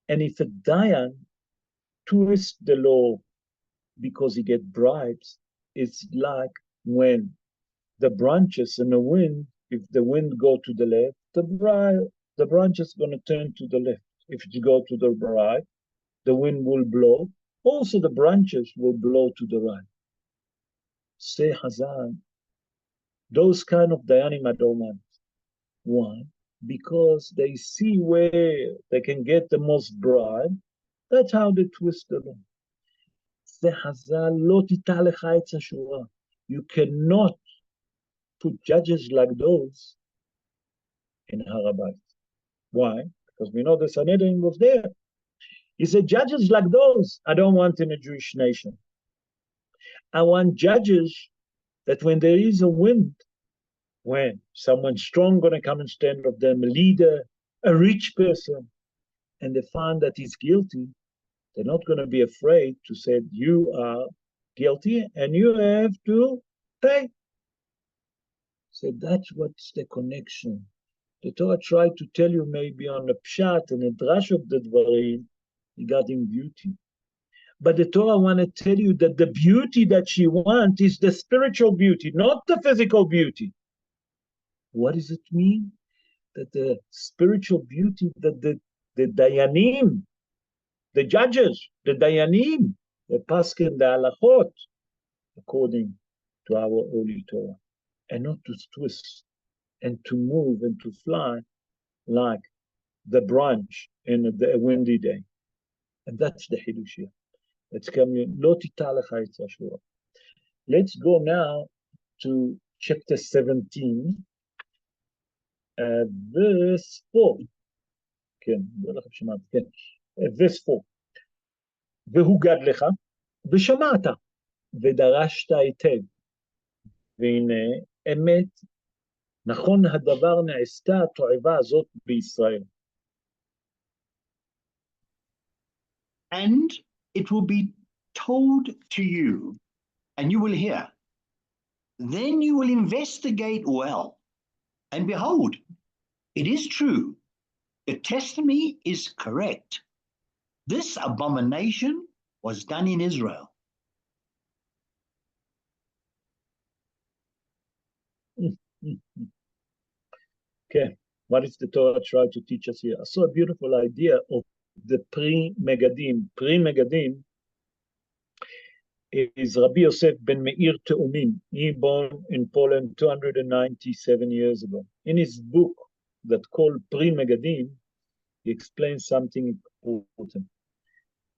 and if a dayan twists the law because he get bribes, it's like when the branches in the wind, if the wind go to the left, the branch is going to turn to the left. If you go to the right, the wind will blow. Also, the branches will blow to the right. Say Hazan, those kind of dayanim I don't want. Why? Because they see where they can get the most bribe. That's how they twist the law. Say Hazan, lo tita lecha etz hashura. You cannot put judges like those in Har HaBayit. Why? Because we know the Sanhedrin was there. He said, judges like those, I don't want in a Jewish nation. I want judges that when there is a wind, when someone strong going to come and stand up them, a leader, a rich person, and they find that he's guilty, they're not going to be afraid to say, you are guilty and you have to pay. So that's what's the connection. The Torah tried to tell you maybe on the pshat and the drash of the dvarim regarding beauty. But the Torah want to tell you that the beauty that she wants is the spiritual beauty, not the physical beauty. What does it mean? That the spiritual beauty, that the dayanim, the judges, the dayanim, the paskin, the halachot, according to our holy Torah, and not to twist and to move and to fly like the branch in a windy day. And that's the Hidush here. Let's go now to chapter 17, verse 4. verse 4. והוא גדלך, ושמעת, ודרשת היטב. והנה אמת, נכון הדבר נעשתה התועבה הזאת בישראל. And it will be told to you, and you will hear. Then you will investigate well, and behold, it is true. The testimony is correct. This abomination was done in Israel. Okay, what is the Torah trying to teach us here? I saw a beautiful idea of the Pri-Megadim. Pri-Megadim is Rabbi Yosef ben Meir Teumim. He born in Poland 297 years ago. In his book that called Pri-Megadim, he explains something important.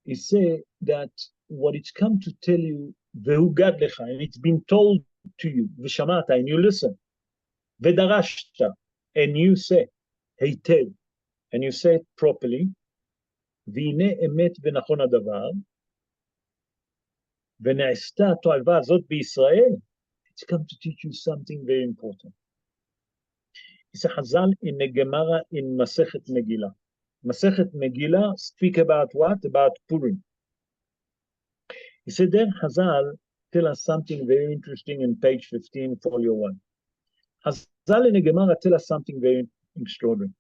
He said that what it's come to tell you, Vehu Gadlecha, and it's been told to you, Vishamata, and you listen, Vedarashta, and you say, Heitev, and you say it properly, Vine emet v'nachon hadavar, v'ne'esta to'ava zot b'Yisrael. It's come to teach you something very important. It's a Chazal in the Gemara in Masechet Megillah. Masechet Megillah speak about what? About Purim. He said there, Chazal tell us something very interesting in page 15, folio 1. Chazal in the Gemara tell us something very extraordinary.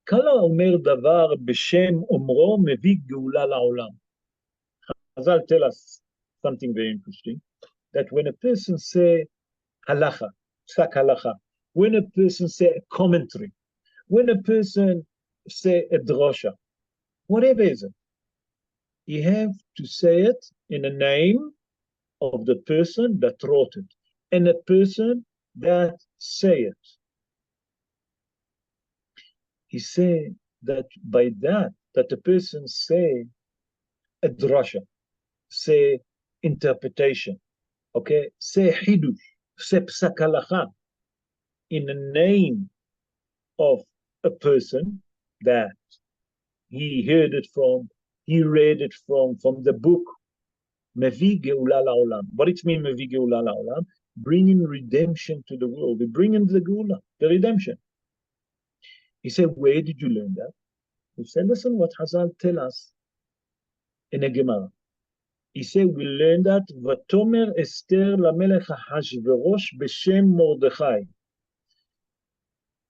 Kala omer davar b'shem omro mevi geula la'olam. Chazal tell us something very interesting, that when a person say halacha, psak halacha, when a person say a commentary, when a person say a drosha, whatever is it, you have to say it in the name of the person that wrote it and the person that say it. He said that by that the person say a drasha, say interpretation, okay, say hidush, say psak halacha, in the name of a person that he heard it from, he read it from the book, Mevi Geula La'olam. What it means, Mevi Geula La'olam? Bringing redemption to the world. We bring in the Geula, the redemption. He said, where did you learn that? He said, listen what Hazal tell us in a Gemara. He said, we learned that, Vatomer Esther Lamelech HaHashverosh B'Shem Mordechai.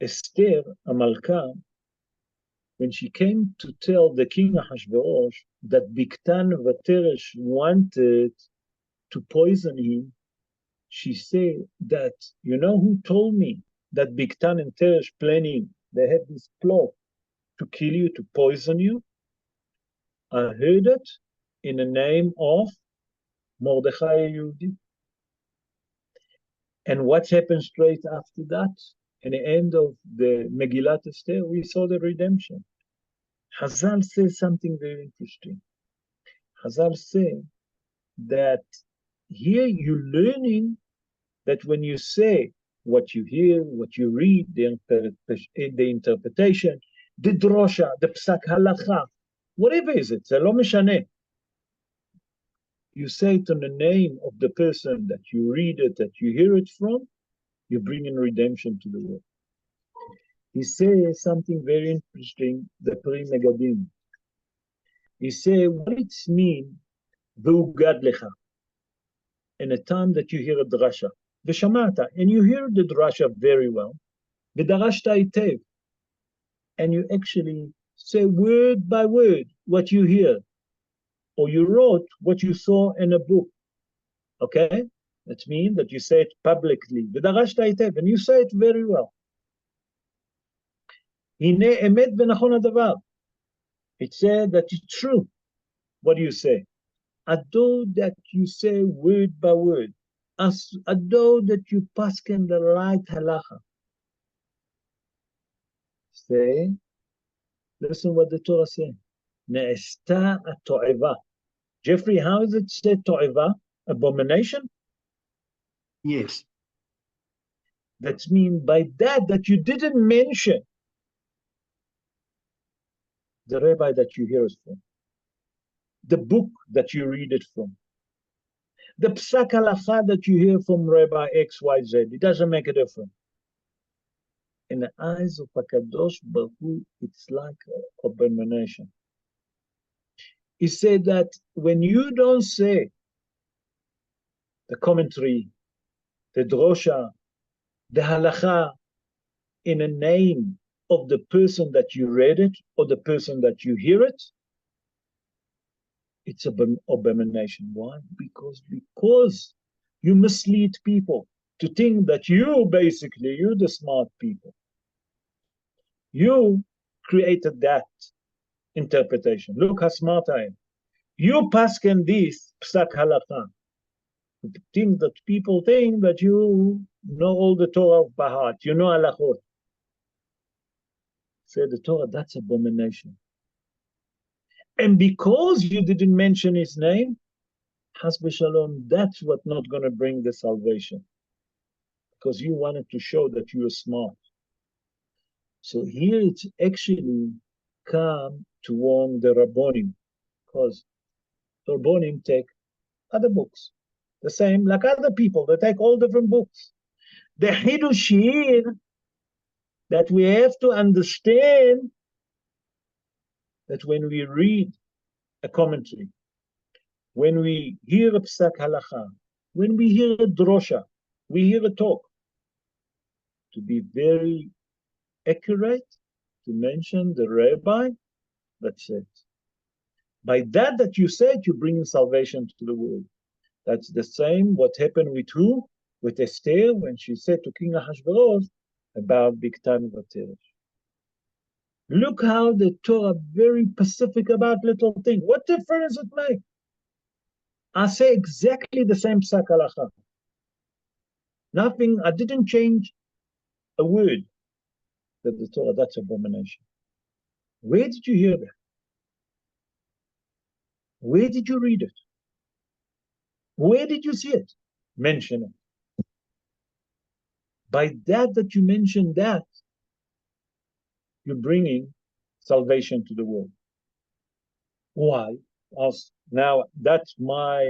Esther, Amalka, when she came to tell the king Ahashverosh that Biktan Vateresh wanted to poison him, she said that, you know who told me that Biktan and Teresh planning, they have this plot to kill you, to poison you? I heard it in the name of Mordechai Yehudi. And what happened straight after that? In the end of the Megillat Esther, we saw the redemption. Hazal says something very interesting. Hazal say that here you're learning that when you say what you hear, what you read, the interpretation, the drosha, the psak halacha, whatever is it, זה לא משנה. You say it in the name of the person that you read it, that you hear it from, you bring in redemption to the world. He says something very interesting, the Pri Megadim. He says, what it means, Vehu Gadlecha, in a time that you hear a drasha, V'shamata, and you hear the drasha very well, ודרשת היטב, and you actually say word by word what you hear, or you wrote what you saw in a book, okay? That means that you say it publicly, ודרשת היטב, and you say it very well. הנה אמת ונכון הדבר. It said that it's true. What do you say? Although that you say word by word, although that you paskin the right halacha. Say, listen what the Torah says. Ne'esta to'eva. Jeffrey, how is it said to'eva? Abomination? Yes. That means by that you didn't mention the rabbi that you hear it from, the book that you read it from, the psak halacha that you hear from Rabbi X, Y, Z. It doesn't make a difference. In the eyes of HaKadosh Baruch Hu, it's like an abomination. He said that when you don't say the commentary, the drosha, the halacha in a name of the person that you read it or the person that you hear it, it's an abomination. Why? Because you mislead people to think that you're the smart people. You created that interpretation. Look how smart I am. You paskin this psak halacha. Think that people think that you know all the Torah by heart. You know halachot. Say the Torah, that's abomination. And because you didn't mention his name, Has v'shalom, that's what not going to bring the salvation. Because you wanted to show that you are smart. So here it's actually come to warn the Rabbonim. Because the Rabbonim take other books. The same like other people, they take all different books. The Hidush here that we have to understand that when we read a commentary, when we hear a psak halacha, when we hear a drosha, we hear a talk, to be very accurate, to mention the rabbi that said. By that you said, you bring salvation to the world. That's the same what happened with who? With Esther when she said to King Ahasuerus about Biktan Vateresh. Look how the Torah very specific about little things. What difference it make? I say exactly the same psak halacha. Nothing, I didn't change a word. That the Torah, that's abomination. Where did you hear that? Where did you read it? Where did you see it? Mention it. By that you mention that, you're bringing salvation to the world. Why? Now that's my.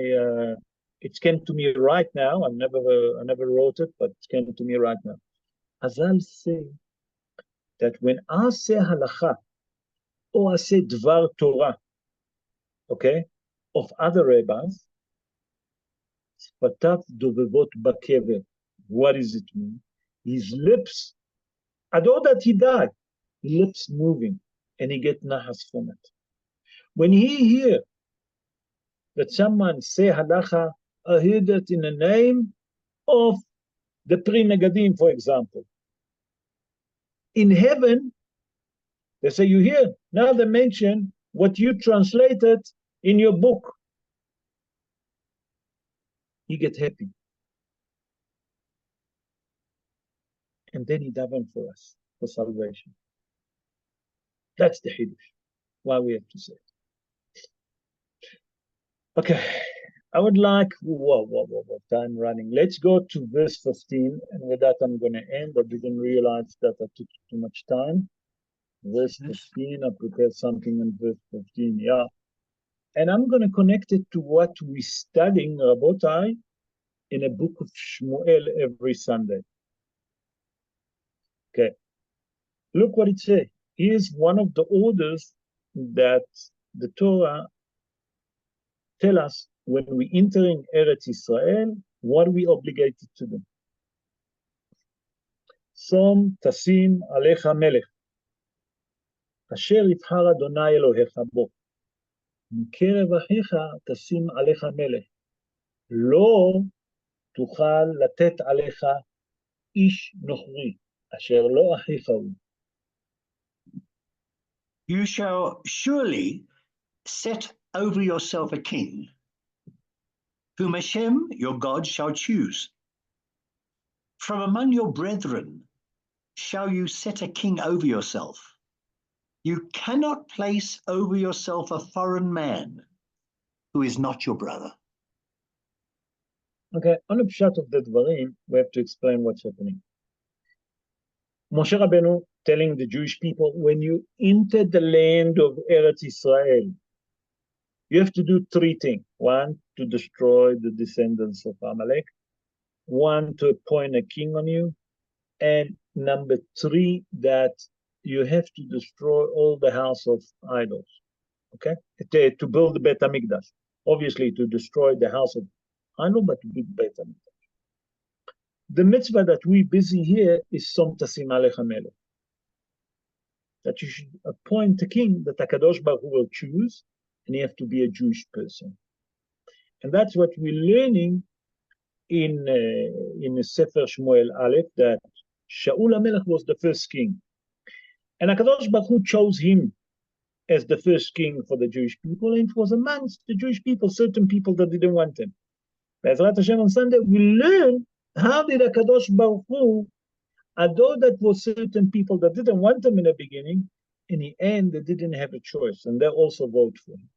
It came to me right now. I never wrote it, but it came to me right now. As I'll say that when I say halacha or I say dvar Torah, okay, of other rabbis, Spatav dovevot bakever. What does it mean? His lips, although that he died, lips moving, and he get nahas from it. When he hear that someone say halacha, I hear that in the name of the Pri Megadim, for example. In heaven, they say, you hear, now they mention what you translated in your book. He get happy. And then he daven for us, for salvation. That's the Hiddush, why we have to say it. Okay, I would like, time running. Let's go to verse 15, and with that I'm going to end. I didn't realize that I took too much time. Verse 15, I prepared something in verse 15, yeah. And I'm going to connect it to what we're studying, Rabotai, in a book of Shmuel every Sunday. Okay, look what it says. Here's one of the orders that the Torah tell us when we enter in Eretz Israel, what we obligated to do. שום תשים עליך מלך, אשר יבחר אדוני אלוהיך בו. מקרב אחיך תשים עליך מלך. לא תוכל לתת עליך איש נוכרי, אשר לא אחיך הוא. You shall surely set over yourself a king, whom Hashem, your God, shall choose. From among your brethren shall you set a king over yourself. You cannot place over yourself a foreign man who is not your brother. Okay, on the pshat of the dvarim, we have to explain what's happening. Moshe Rabbeinu telling the Jewish people, when you enter the land of Eretz Israel, you have to do three things. One, to destroy the descendants of Amalek. One, to appoint a king on you. And number three, that you have to destroy all the house of idols. Okay? To build the Bet HaMikdash. Obviously, to destroy the house of idol, but to build Bet HaMikdash. The mitzvah that we busy here is Som Tasim Alecha Melech. That you should appoint a king that HaKadosh Baruch Hu will choose, and you have to be a Jewish person. And that's what we're learning in the Sefer Shmuel Aleph, that Shaul HaMelech was the first king. And HaKadosh Baruch Hu chose him as the first king for the Jewish people, and it was amongst the Jewish people, certain people that didn't want him. Be'ezrat Hashem on Sunday, we learn how did HaKadosh Baruch Hu, although that was certain people that didn't want him in the beginning, in the end they didn't have a choice, and they also vote for him.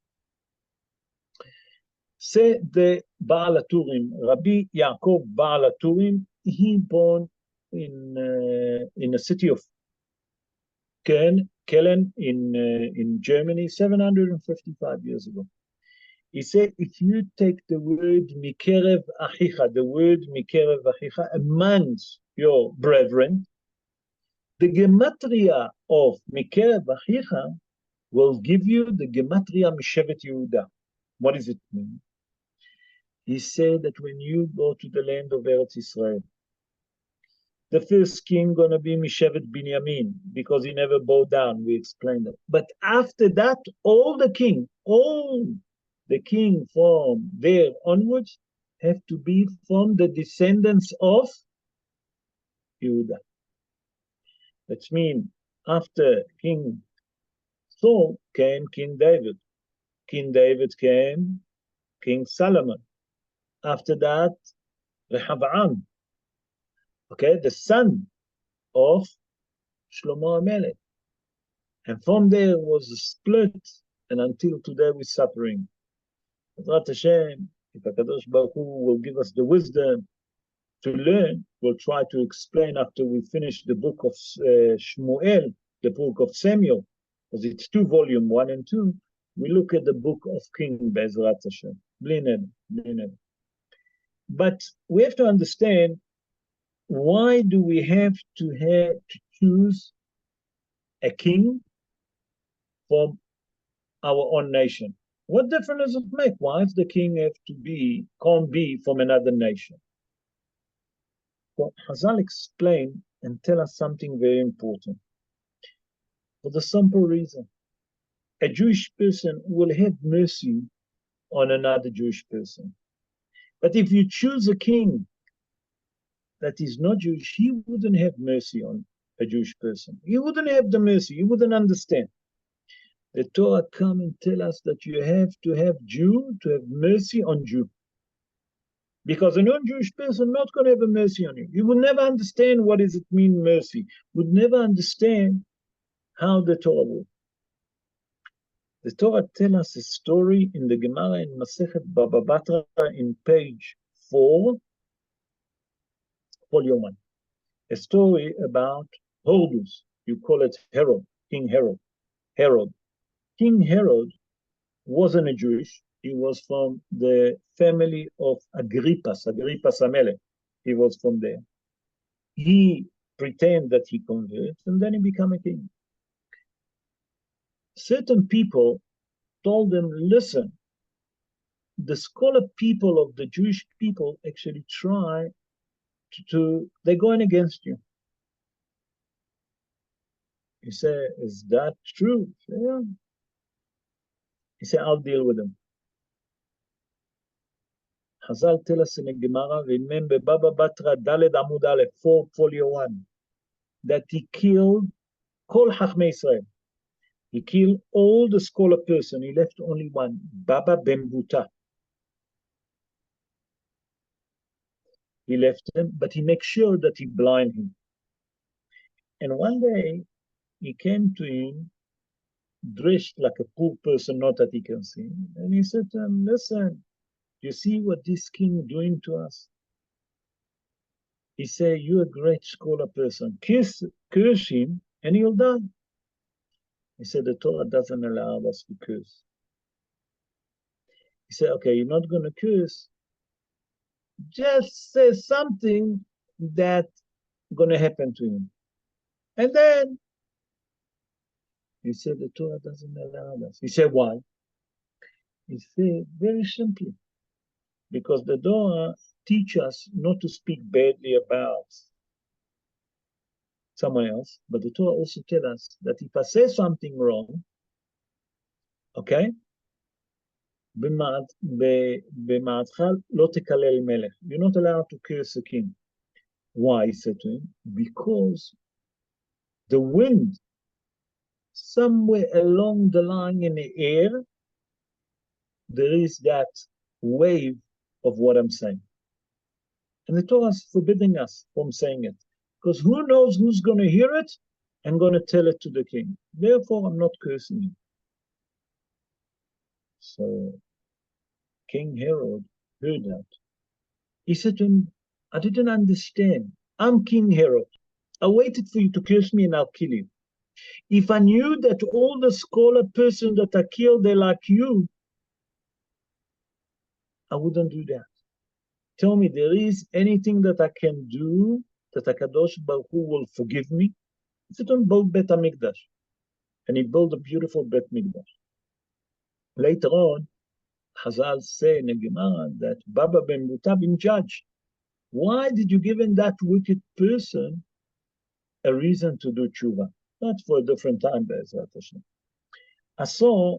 Say the Baal HaTurim, Rabbi Yaakov Baal HaTurim, he born in the city of Kellen in Germany 755 years ago. He said, if you take the word Mikerev Achicha, the word Mikerev Achicha, amongst your brethren, the gematria of Mikerev Achicha will give you the gematria Mishevet Yehuda. What does it mean? He said that when you go to the land of Eretz Israel, the first king gonna be Mishevet Binyamin, because he never bowed down. We explained that. But after that, all the king from there onwards have to be from the descendants of Yehuda. That means after King Saul came King David. King David came King Solomon. After that, Rehavam, okay, the son of Shlomo HaMelech. And from there was a split, and until today we're suffering. Bezrat Hashem, if HaKadosh Baruch Hu will give us the wisdom to learn, we'll try to explain after we finish the book of Shmuel, the book of Samuel, because it's 2 volumes, 1 and 2. We look at the book of King Bezrat Hashem. Bli neder. But we have to understand, why do we have to choose a king from our own nation? What difference does it make? Why does the king can't be from another nation? Well, Chazal explain and tell us something very important. For the simple reason, a Jewish person will have mercy on another Jewish person. But if you choose a king that is not Jewish, he wouldn't have mercy on a Jewish person. He wouldn't have the mercy. He wouldn't understand. The Torah come and tell us that you have to have Jew to have mercy on Jew. Because a non-Jewish person not going to have a mercy on you. You will never understand what does it mean mercy. Would never understand how the Torah works. The Torah tells us a story in the Gemara in Masechet Baba Batra in page 4, volume 1. A story about Horus. You call it Herod, King Herod. King Herod wasn't a Jewish. He was from the family of Agrippas HaMelech. He was from there. He pretended that he converted, and then he became a king. Certain people told him, listen, the scholar people of the Jewish people actually try they're going against you. He said, is that true? Yeah. He said, I'll deal with him. Chazal tell us in the Gemara, remember Baba Batra Daled Amud Aleph, 441, that he killed Kol Chachmei Israel. He killed all the scholar person. He left only one, Baba Ben Buta. He left him, but he makes sure that he blind him. And one day, he came to him, dressed like a poor person, not that he can see. And he said to him, listen, you see what this king doing to us? He said, you're a great scholar person. Curse him, and he'll die. He said, the Torah doesn't allow us to curse. He said, okay, you're not going to curse. Just say something that's going to happen to him. And then he said, the Torah doesn't allow us. He said, why? He said, very simply, because the Torah teaches us not to speak badly about someone else, but the Torah also tells us that if I say something wrong, okay, you're not allowed to curse a king. Why? He said to him, because the wind, somewhere along the line in the air, there is that wave of what I'm saying. And the Torah is forbidding us from saying it. Because who knows who's going to hear it and going to tell it to the king. Therefore, I'm not cursing him. So King Herod heard that. He said to him, I didn't understand. I'm King Herod. I waited for you to curse me and I'll kill you. If I knew that all the scholar persons that I killed, they're like you, I wouldn't do that. Tell me, there is anything that I can do that HaKadosh Baruch Hu will forgive me? He said, don't build Bet HaMikdash. And he built a beautiful Bet Mikdash. Later on, Chazal say in the Gemara that Baba Ben Buta been judged. Why did you give that wicked person a reason to do tshuva? That's for a different time, Be'ezrat Hashem. I saw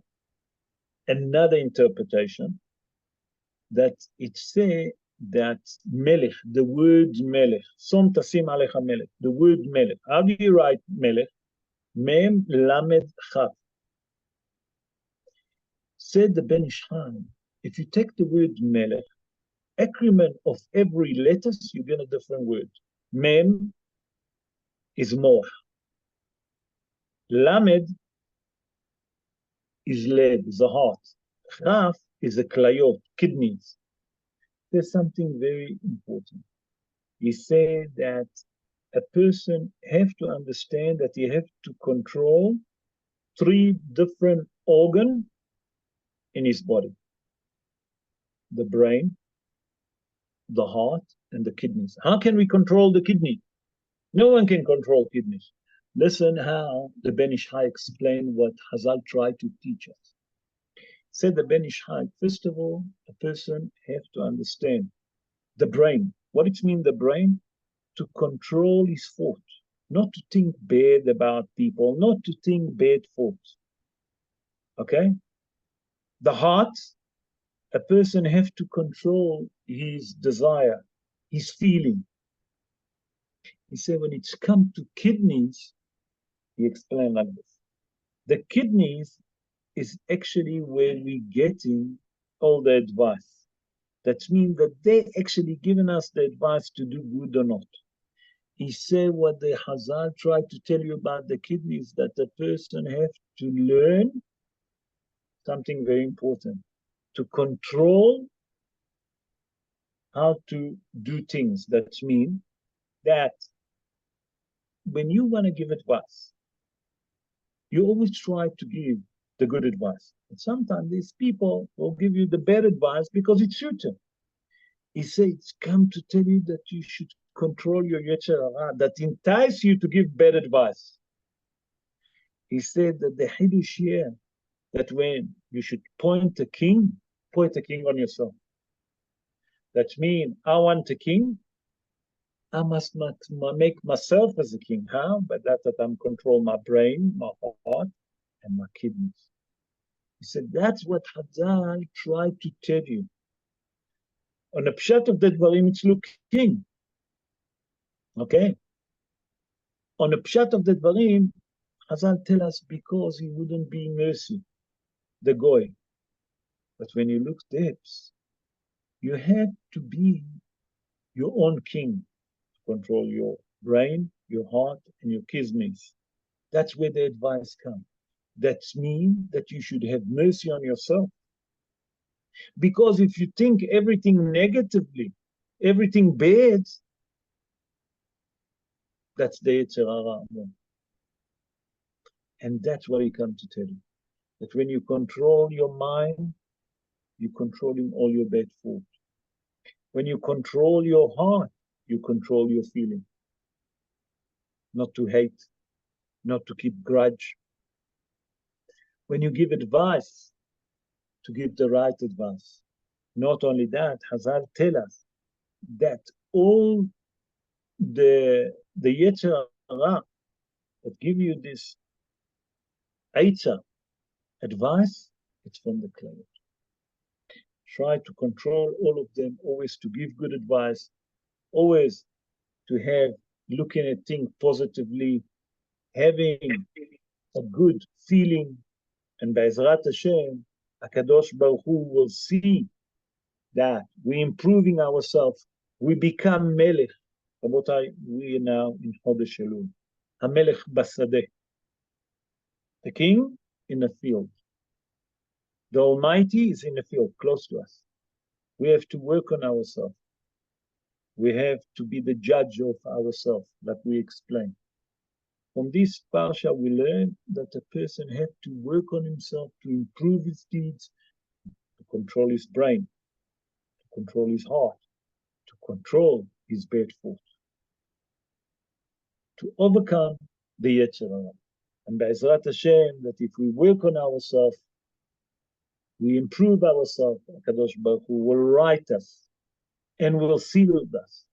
another interpretation that it say that Melech, the word Melech, Som Tasim Alecha Melech, the word Melech. How do you write Melech? Mem Lamed Chaf. Said the Ben Ish Chai, if you take the word Melech, accrement of every letters, you get a different word. Mem is Moach. Lamed is lead, the heart. Chaf is the klayot, kidneys. There's something very important. He said that a person have to understand that he have to control 3 different organs in his body. The brain, the heart, and the kidneys. How can we control the kidney? No one can control kidneys. Listen how the Ben Ish Chai explained what Hazal tried to teach us. Said the Ben Ish Chai, first of all, a person have to understand the brain. What it means, the brain? To control his thought, not to think bad about people, not to think bad thoughts. Okay? The heart, a person have to control his desire, his feeling. He said when it's come to kidneys, he explained like this. The kidneys is actually where we getting all the advice. That means that they actually giving us the advice to do good or not. He said what the Hazal tried to tell you about the kidneys, that the person have to learn something very important, to control how to do things. That means that when you want to give advice, you always try to give the good advice. But sometimes these people will give you the bad advice because it suits them. He said it's come to tell you that you should control your Yetzer Hara, that entice you to give bad advice. He said that the Hidush here, that when you should point a king on yourself. That means I want a king, I must make myself as a king. How? By that I'm control my brain, my heart, and my kidneys. He said, that's what Chazal tried to tell you. On the pshat of the dvarim, it's looking. Okay? On the pshat of the dvarim, Chazal tell us because he wouldn't be mercy, the goy. But when you look depths, you had to be your own king, to control your brain, your heart, and your kidneys. That's where the advice comes. That means that you should have mercy on yourself. Because if you think everything negatively, everything bad, that's the Yetzer Hara. And that's what he comes to tell you. That when you control your mind, you're controlling all your bad thoughts. When you control your heart, you control your feeling. Not to hate, not to keep grudge. When you give advice, to give the right advice. Not only that, Chazal tell us that all the Yetzer Hara that give you this Eitzah advice, it's from the cloud. Try to control all of them, always to give good advice, always to have looking at things positively, having a good feeling, and Be'ezrat Hashem, HaKadosh Baruch Hu will see that we're improving ourselves, we become Melech. Rabotai, we are now in Chodesh Elul. HaMelech Basadeh. The king in the field. The Almighty is in the field, close to us. We have to work on ourselves. We have to be the judge of ourselves, like we explained. From this parsha, we learn that a person has to work on himself to improve his deeds, to control his brain, to control his heart, to control his bad thoughts, to overcome the Yetzer Hara. And Be'ezrat Hashem, that if we work on ourselves, we improve ourselves, HaKadosh Baruch Hu will write us and will seal us.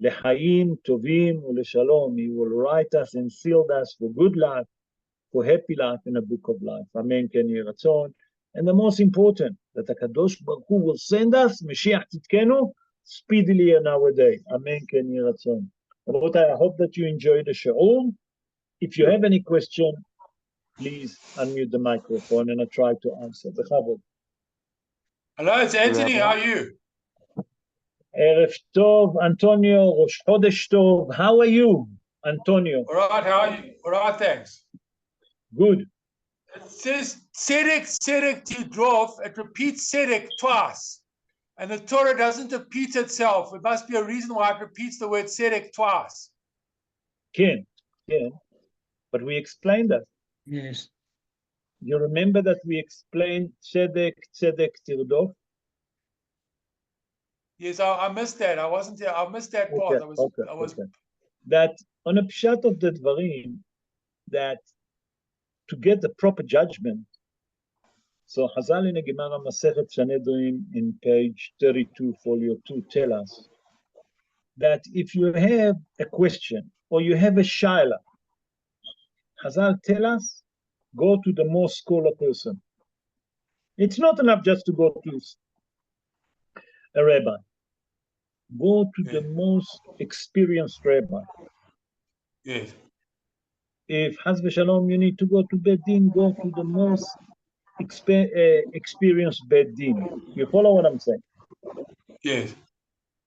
Lechaim tovim u'leshalom. He will write us and seal us for good life, for happy life in a book of life. Amen. Ken Yeh Ratzon. And the most important, that HaKadosh Baruch Hu will send us, Mashiach Tzidkenu, speedily in our day. Amen. Ken Yeh Ratzon. I hope that you enjoyed the shiur. If you have any question, please unmute the microphone and I try to answer. Bechavod. Hello, it's Anthony. How are you? Erev Tov, Antonio, Rosh Chodesh Tov. How are you, Antonio? All right, how are you? All right, thanks. Good. It says Tzedek, Tzedek Tidrof. It repeats Tzedek twice. And the Torah doesn't repeat itself. It must be a reason why it repeats the word Tzedek twice. Ken. But we explained that. Yes. You remember that we explained Tzedek, Tzedek Tirdof? Yes, I missed that. I wasn't there. I missed that part. Okay. That on a pshat of the dvarim, that to get the proper judgment, so Chazal in the Gemara Masechet Sanhedrin in page 32, folio 2, tell us that if you have a question or you have a shaila, Chazal tell us, go to the most scholar person. It's not enough just to go to a rabbi. Go to the most experienced rabbi. Yes. If Haz v'Shalom, you need to go to Beit Din, go to the most experienced Beit Din. You follow what I'm saying? Yes.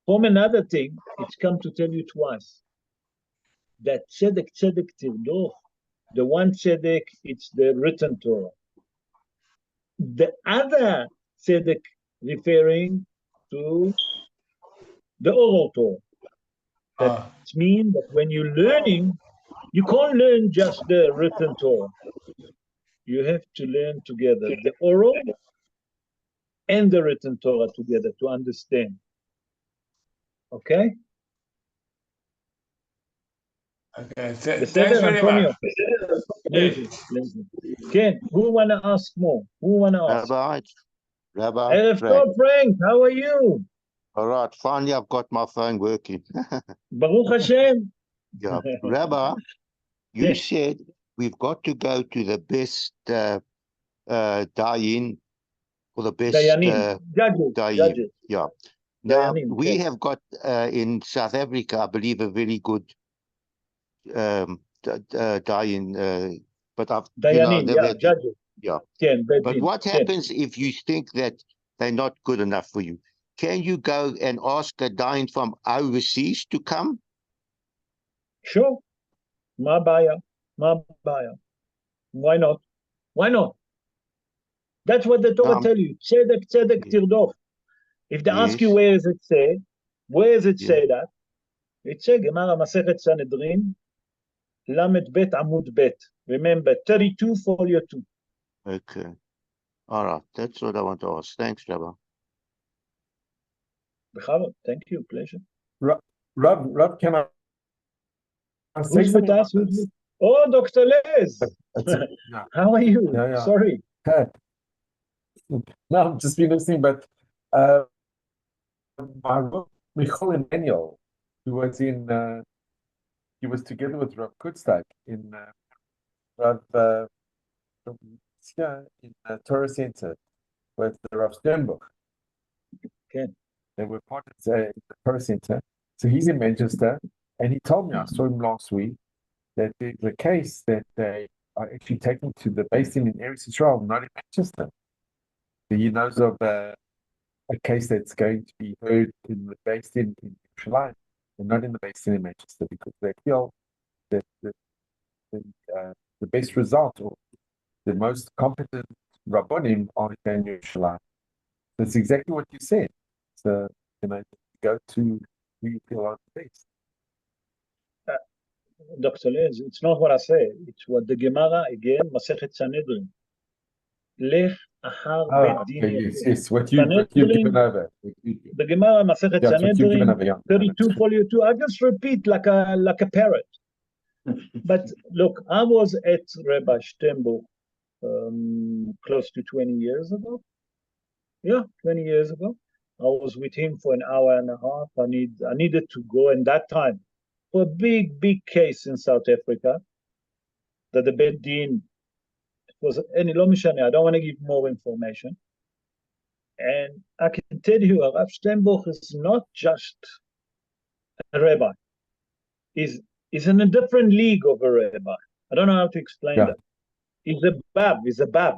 From another thing, it's come to tell you twice that Tzedek Tirdoch, the one Tzedek, it's the written Torah. The other Tzedek referring to the oral Torah. That means that when you're learning, you can't learn just the written Torah. You have to learn together the oral and the written Torah together to understand. Okay? Okay. Thanks Beseder, very Antonio. much. Ken, who want to ask more? Who want to ask? Rabbi, Erev Tov, Frank, how are you? All right, finally I've got my phone working. Baruch Hashem. Yeah, Rabbi, you Yes. said we've got to go to the best dayin or the best Dayanim. Judges. dayin. Judges. Yeah. Now Dayanim, we yes. have got in South Africa, I believe, a very good dayin. But I've Dayanim, never yeah, had judges. yeah. Ken, But Bedin. what Ken. happens if you think that they're not good enough for you? Can you go and ask a dayan from overseas to come? Sure. Ma baya. Ma baya. Why not? Why not? That's what the Torah tell you. Tzedek, tzedek, tirdof. If they ask you Yes. where does it say, where does it Yeah. say that? It says Gemara Masechet Sanhedrin, Lamed Bet Amud Bet. Remember, 32 folio 2. Okay. All right. That's what I want to ask. Thanks, Rabbi. Bechavod, thank you, pleasure. Rob, can I say Who's with something us? about this? Oh, Dr. Les. Yeah. How are you? Yeah, yeah. Sorry. No, I've just been listening, but my Michal Emmanuel, who was he was together with Rav Kutztak in Rav in Torah Center with the Rav Sternbuch. Okay. They were partners in the Torah Center. So he's in Manchester, and he told me, I saw him last week, that there's a case that they are actually taking to the based in Eretz Yisrael, not in Manchester. He knows of a case that's going to be heard based in Yerushalayim and not in the based in Manchester, because they feel that the best result or the most competent Rabbonim are in Yerushalayim. That's exactly what you said. So, go to who you feel are the best. Dr. Les, it's not what I say. It's what the Gemara, again, Masechet Sanhedrin. Lech ahar bedin. Yes, what you've given over. The Gemara Masechet Yeah, what you've given over, Sanhedrin, yeah. 32 folio 2. I just repeat like a parrot. But look, I was at Rabbi Sternbuch close to 20 years ago. Yeah, 20 years ago. I was with him for an hour and a half. I needed to go, and that time, for a big case in South Africa, that the Beit Din was any lo mishane. I don't want to give more information. And I can tell you, Rav Sternbuch is not just a rabbi. He's in a different league of a rabbi. I don't know how to explain that. He's a bab. He's a bab.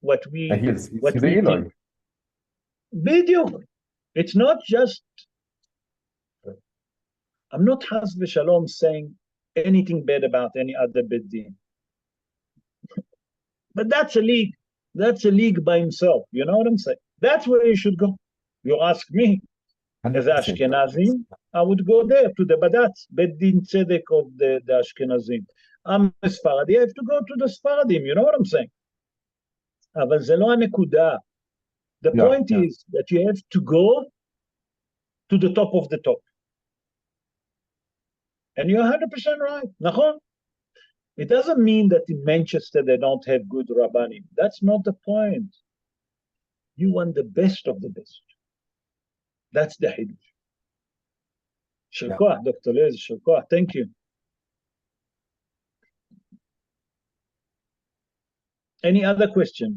What we think. Biduk. It's not just. I'm not Chas v'Shalom saying anything bad about any other Beit Din. But that's a league. That's a league by himself. You know what I'm saying? That's where you should go. You ask me, as Ashkenazim, I would go there to the Badatz, Beit Din Tzedek of the Ashkenazim. I'm a Sfaradi, I have to go to the Sfaradim. You know what I'm saying? אבל זה לא הנקודה. The point is that you have to go to the top of the top. And you're 100% right. נכון? It doesn't mean that in Manchester they don't have good Rabbanim. That's not the point. You want the best of the best. That's the Hiddush. Shukah, Dr. Les, Shukah. Thank you. Any other question?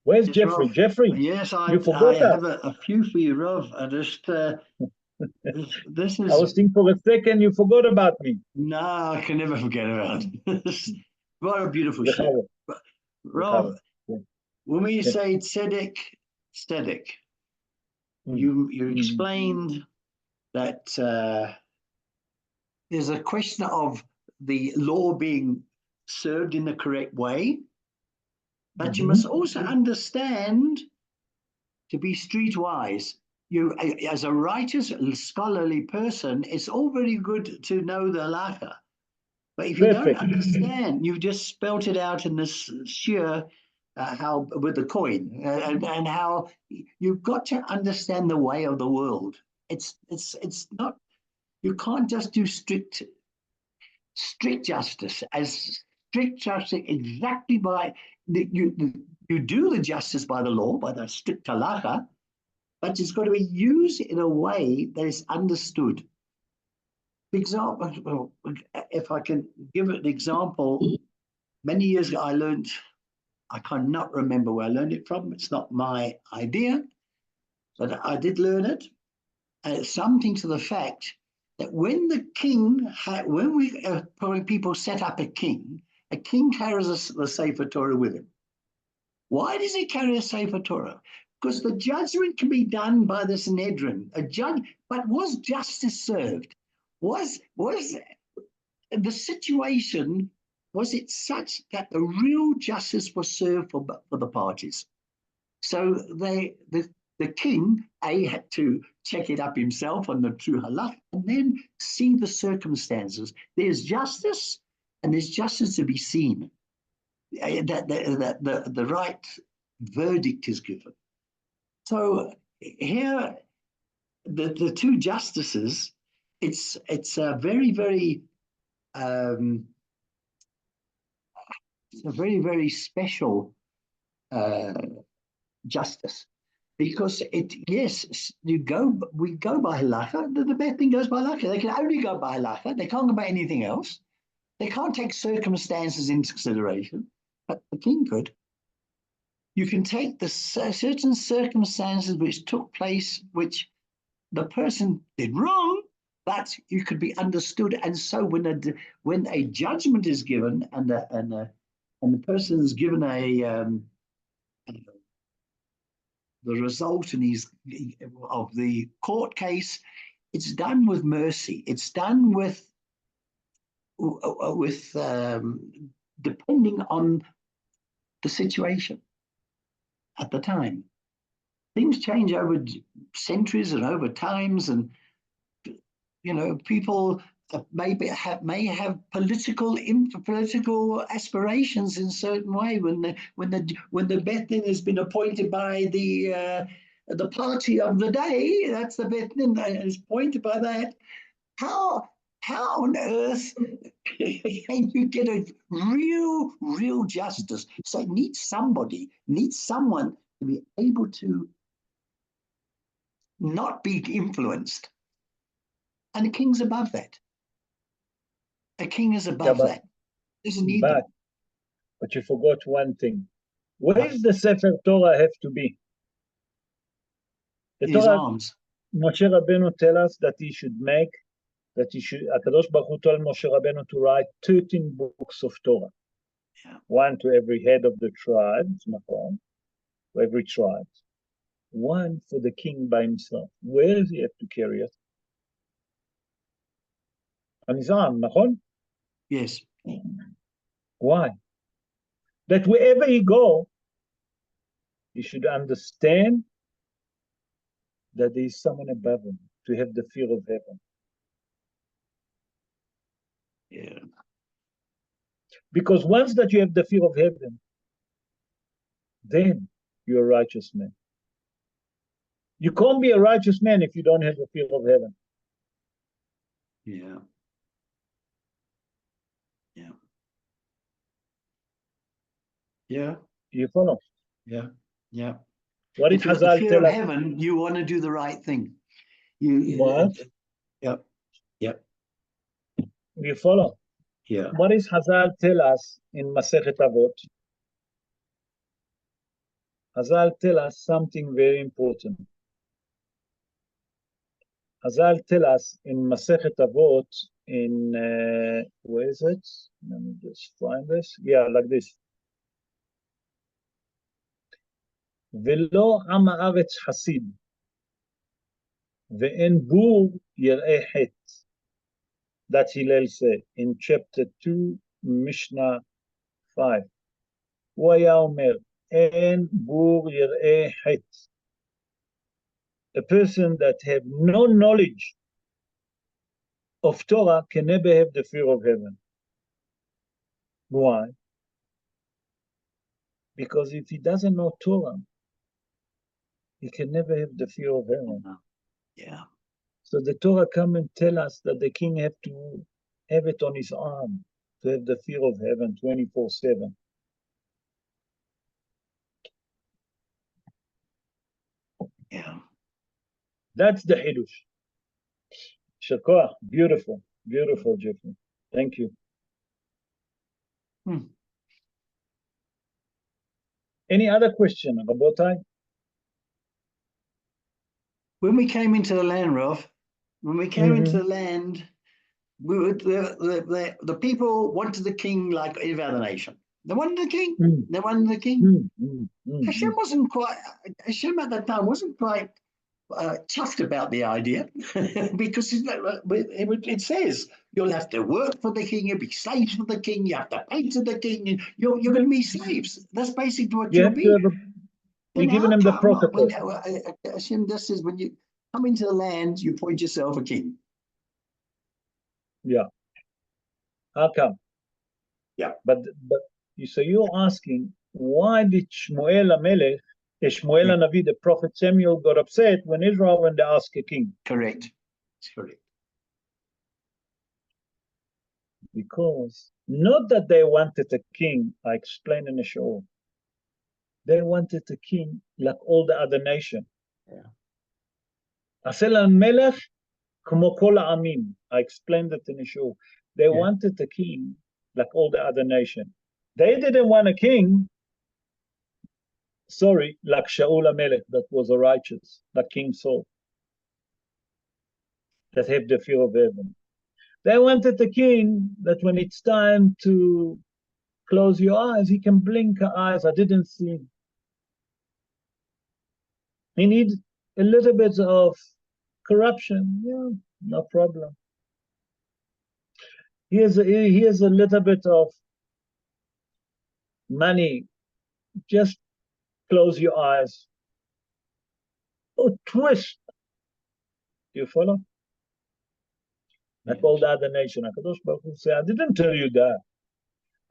Where's Yes, Jeffrey? Rav. Jeffrey, Yes, you forgot I that. have a few for you, Rav. I just this is. I was thinking for a second you forgot about me. No, I can never forget about it. What a beautiful show. Rav, when we say tzedek, you explained that there's a question of the law being served in the correct way, but you must also understand, to be streetwise, you, as a righteous, scholarly person, it's all very good to know the halacha. But if you don't understand, you've just spelt it out in this sheer, how with the coin, and how you've got to understand the way of the world. It's not, you can't just do strict justice, as strict justice exactly by the You do the justice by the law, by the strict halacha, but it's got to be used in a way that is understood. For example, if I can give an example, many years ago I learned, I cannot remember where I learned it from. It's not my idea, but I did learn it. And it's something to the fact that when the king had, when people set up a king carries the Sefer Torah with him. Why does he carry a Sefer Torah? Because the judgment can be done by the Sanhedrin. But was justice served? Was the situation, was it such that the real justice was served for the parties? So the king, had to check it up himself on the true halach, and then see the circumstances. There's justice, and there's justice to be seen. That the right verdict is given. So here, the two justices, it's a very, very it's a very, very special justice, because we go by halacha. The Beth Din goes by halacha. They can only go by halacha. They can't go by anything else. They can't take circumstances into consideration, but the king could. You can take the certain circumstances which took place, which the person did wrong, but you could be understood. And so when a judgment is given and the person is given the result of the court case, it's done with mercy. It's done with depending on the situation at the time. Things change over centuries and over times, and people may have political aspirations in a certain way. When the Beth Din has been appointed by the party of the day, that's the Beth Din is appointed by that. How on earth can you get a real justice? So it needs someone to be able to not be influenced. And the king's above that. A king is above that. Doesn't need them. But you forgot one thing. Where does the Sefer Torah have to be? The His Torah, arms. Moshe Rabbeinu tell us that Akadosh Baruch Hu told Moshe Rabbeinu to write 13 books of Torah. Yeah. One to every head of the tribe, to every tribe. One for the king by himself. Where does he have to carry it? On his arm, נכון? Yes. Why? That wherever he go, he should understand that there is someone above him, to have the fear of heaven. Yeah. Because once that you have the fear of heaven, then you're a righteous man. You can't be a righteous man if you don't have the fear of heaven. Yeah. Yeah. Yeah. You follow? Yeah. Yeah. What did If you have the Hazal fear tell of us? heaven, you want to do the right thing. What? Yep. Yep. You follow? Yeah. What does Hazal tell us in Masechet Avot? Hazal tell us something very important. Hazal tell us in Masechet Avot, in, where is it? Let me just find this. Yeah, like this. ולא עם הארץ חסיד, ואין בור יראה חטא. That Hillel said in chapter 2, Mishnah 5. הוא היה אומר, אין בור יראה חטא. A person that have no knowledge of Torah can never have the fear of heaven. Why? Because if he doesn't know Torah, he can never have the fear of heaven. Yeah. So the Torah come and tell us that the king have to have it on his arm to have the fear of heaven 24/7. That's the Hidush. Shakoah. Beautiful. Beautiful, Jeffrey. Thank you. Any other question, Rabotai? When we came into the land, Ralph, when we came into the land, we were, the people wanted the king like every other nation. They wanted the king. They wanted the king. Hashem wasn't quite, Hashem at that time wasn't quite chuffed about the idea because it says you'll have to work for the king, you'll be slaves for the king, you have to pay to the king, and you're going to be slaves. That's basically what you'll be. You're giving them the protocol. Hashem just says when you come into the land, you appoint yourself a king. Yeah. How come? Yeah. But so you're asking, why did Shmuel HaMelech, Shmuel HaNavi, the prophet Samuel, got upset when Israel went to ask a king? Correct. It's correct. Because not that they wanted a king, I explained in the show. They wanted a king like all the other nations. Asel Melech kmo kol ha'amim. I explained it in the show. They wanted a king like all the other nations. They didn't want a king, like Shaul HaMelech, that was a righteous, like King Saul, that had the fear of heaven. They wanted a king that when it's time to close your eyes, he can blink her eyes. I didn't see him. He needs a little bit of corruption. Yeah, no problem. Here's a little bit of money. Just close your eyes. Oh, twist. Do you follow? Like all the other nations. HaKadosh Baruch Hu said, I didn't tell you that.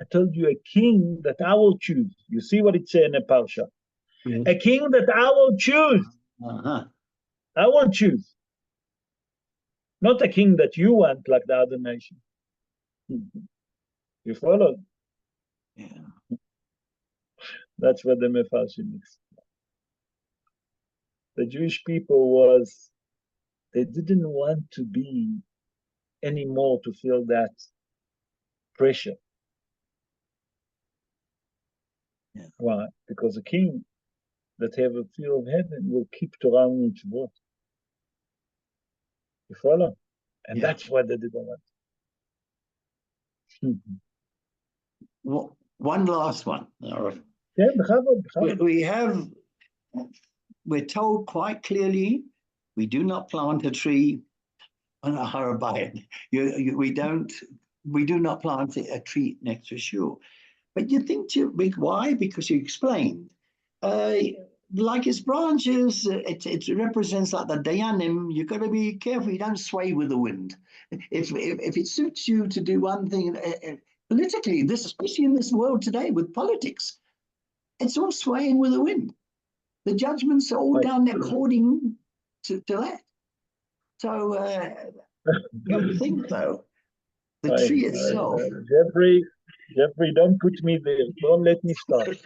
I told you a king that I will choose. You see what it said in the Parashat. A king that I will choose. I will choose. Not a king that you want like the other nation. You follow? Yeah. That's what the Mefarshim is. The Jewish people they didn't want to be anymore to feel that pressure. Yeah. Why? Because a king that have a fear of heaven will keep Torah and mitzvot. You follow? And that's what they didn't want. One last one. Yeah, we're told quite clearly we do not plant a tree on a Harabayim. We do not plant a tree next to a shul. But you think why? Because you explained. Like its branches, it represents like the Dayanim. You've got to be careful you don't sway with the wind. If it suits you to do one thing, politically, especially in this world today with politics, it's all swaying with the wind. The judgments are all done according to that. So you'd think, though, the tree itself. Jeffrey, don't put me there. Don't let me start.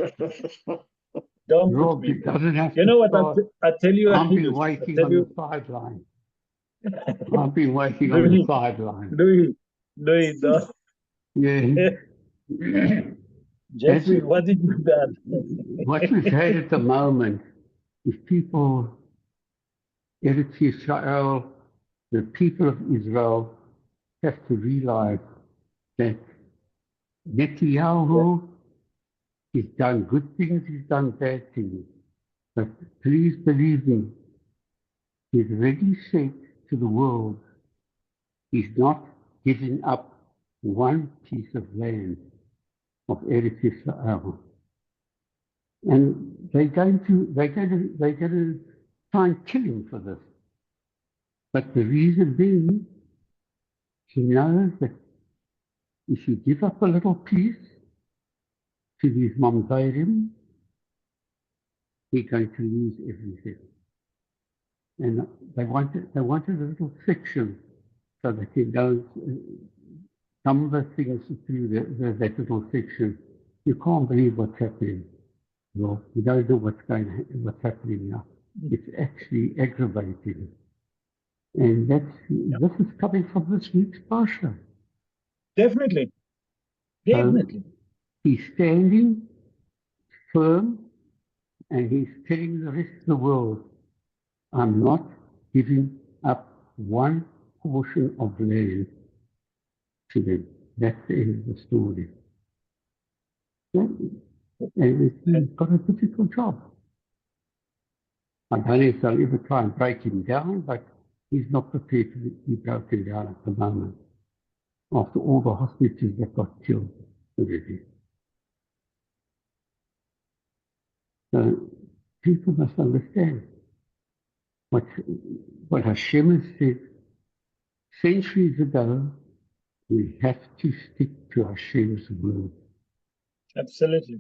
Don't put me there. You know what? I tell you. I've been waiting on the sideline. I've been waiting on the sideline. Louis, don't. Yeah. Jeffrey, what did you do? What we've had at the moment is people, Eretz Yisrael, the people of Israel have to realize that Netanyahu, he's done good things, he's done bad things. But please believe me, he's already said to the world, he's not giving up one piece of land of Eretz Yisrael. And they're going to try and kill him for this. But the reason being, he knows that if you give up a little piece to these mamzayrim, he's going to lose everything. And they wanted a little section so that he knows some of the things through that little section. You can't believe what's happening. Well, you don't know what's happening now. It's actually aggravating. And this is coming from this week's Parsha. Definitely. Definitely. He's standing firm and he's telling the rest of the world, I'm not giving up one portion of land to them. That's the end of the story. And he's got a difficult job. I don't know if they'll ever try and break him down, but he's not prepared to be broken down at the moment after all the hostages that got killed already. So people must understand what Hashem has said centuries ago. We have to stick to Hashem's word. Absolutely.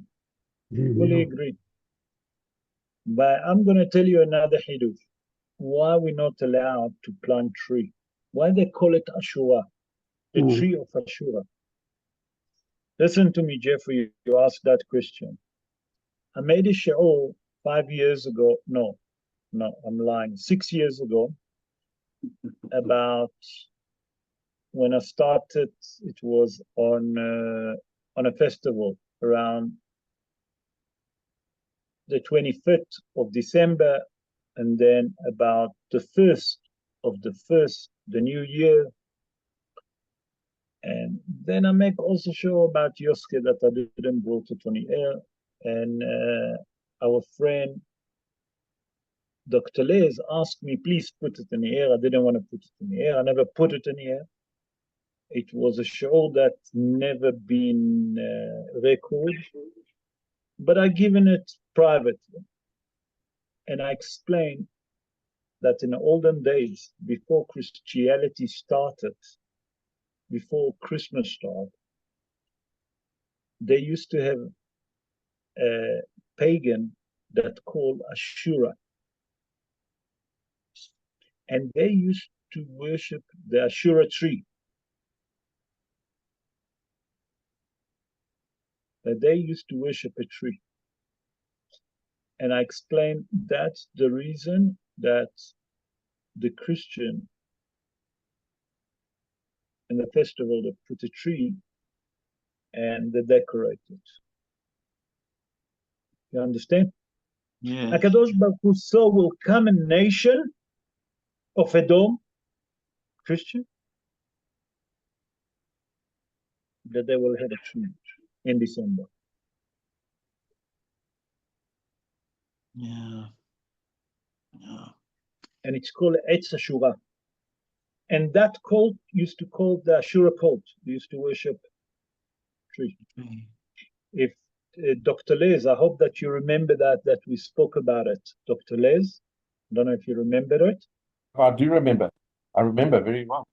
There we Fully are. agree. But I'm going to tell you another hidduch. Why we're not allowed to plant tree? Why they call it Ashura, the tree of Ashura? Listen to me, Jeffrey. You asked that question. I made a shiur 5 years ago. No, I'm lying. 6 years ago, about when I started. It was on a festival around the 25th of December, and then about the 1st of the new year. And then I make also sure about Yoske that I didn't brought it on the air. And our friend Dr. Les asked me, please put it in the air. I didn't want to put it in the air. I never put it in the air. It was a show that's never been recorded, but I given it privately. And I explained that in the olden days, before Christianity started, before Christmas started, they used to have a pagan that called Ashura. And they used to worship the Ashura tree. They used to worship a tree. And I explained that's the reason that the Christian in the festival, they put a tree and they decorate it. You understand? Yeah. HaKadosh Baruch Hu saw will come a nation of Edom, Christian, that they will have a tree in December. Yeah. Yeah. And it's called Etz Ashura. And that cult used to call the Ashura cult. They used to worship tree. Okay. If Dr. Les, I hope that you remember that we spoke about it. Dr. Les, I don't know if you remember it. I do remember. I remember very well.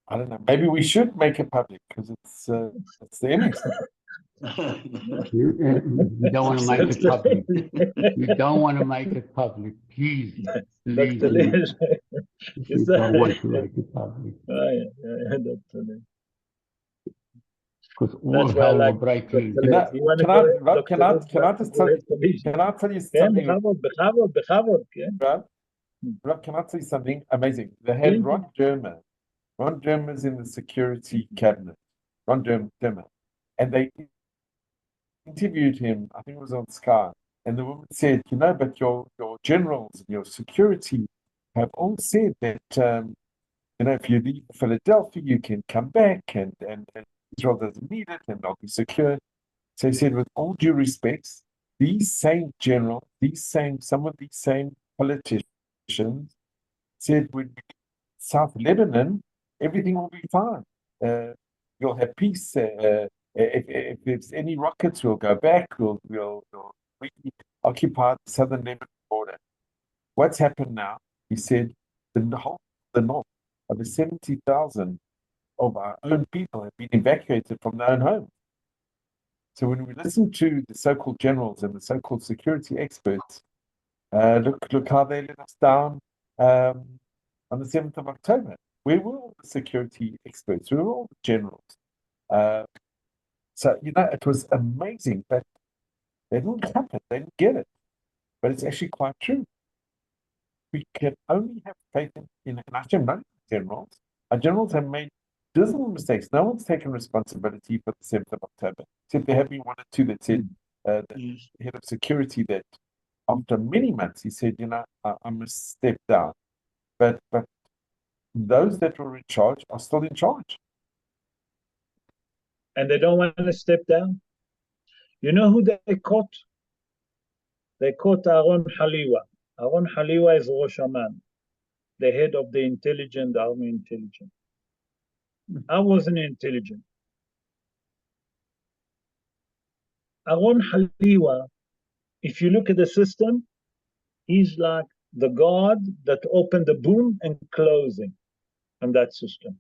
I don't know. Maybe we should make it public because it's the MS. You don't want to make it public. You don't want to make it public. Please, please. Dr. Les. You don't want to make it public. Yeah, Dr. Les. Because all That's why I hell will like break Dr. loose. Les. You want to Can I, go, Rob, Dr. can I, Les, can I just tell you, can I tell you something, Bechavod, yeah. Rob, can I tell you something amazing? They had Please. Ron Dermer. Ron Dermer's in the security cabinet. Ron Dermer. And they interviewed him, I think it was on Sky, and the woman said, but your generals and your security have all said that, if you leave Philadelphia, you can come back and Israel doesn't need it and they'll be secure. So he said, with all due respects, these same generals, some of these same politicians said, when we South Lebanon, everything will be fine. You'll have peace. If there's any rockets, we'll go back. We'll occupy the southern Lebanon border. What's happened now? He said the north, over 70,000 of our own people have been evacuated from their own homes. So when we listen to the so-called generals and the so-called security experts, look how they let us down on the 7th of October. We were all the security experts. We were all the generals. So, it was amazing, but they didn't happen. They didn't get it. But it's actually quite true. we can only have faith in Hashem, not in generals. Our generals have made dismal mistakes. No one's taken responsibility for the 7th of October, except there have been one or two that said, the head of security, that after many months, he said, I must step down. But those that were in charge are still in charge. And they don't want to step down. You know who they caught? They caught Aaron Haliwa. Aaron Haliwa is Rosh Amman, the head of the army intelligence. I wasn't intelligent. Aaron Haliwa, if you look at the system, he's like the God that opened the boom and closing on that system.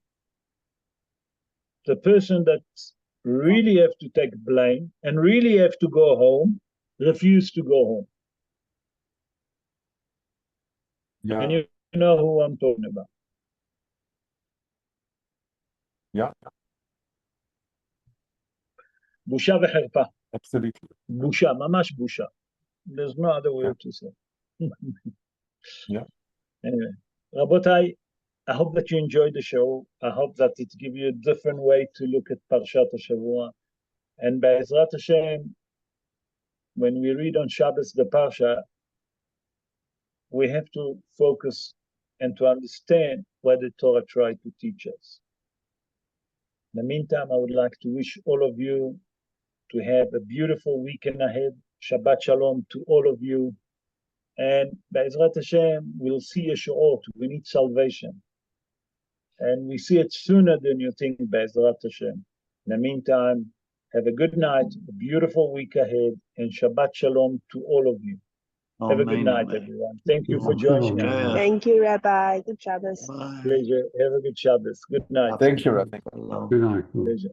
The person that really have to take blame and really have to go home, refuse to go home. Yeah. And you know who I'm talking about. Yeah. בושה וחרפה. Absolutely. בושה, ממש בושה. There's no other word to say. Yeah. Anyway, Rabotai, I hope that you enjoyed the show. I hope that it gives you a different way to look at Parashat HaShavua. And Be'ezrat Hashem, when we read on Shabbos the Parsha, we have to focus and to understand what the Torah tried to teach us. In the meantime, I would like to wish all of you to have a beautiful weekend ahead. Shabbat Shalom to all of you. And Be'ezrat Hashem, we'll see Yeshuot. We need salvation. And we see it sooner than you think, Be'ezrat Hashem. In the meantime, have a good night, a beautiful week ahead, and Shabbat Shalom to all of you. Have a good night, everyone. Thank you for joining us. Thank you, Rabbi. Good Shabbos. Pleasure. Have a good Shabbos. Good night. Thank you, Rabbi. Good night. Pleasure.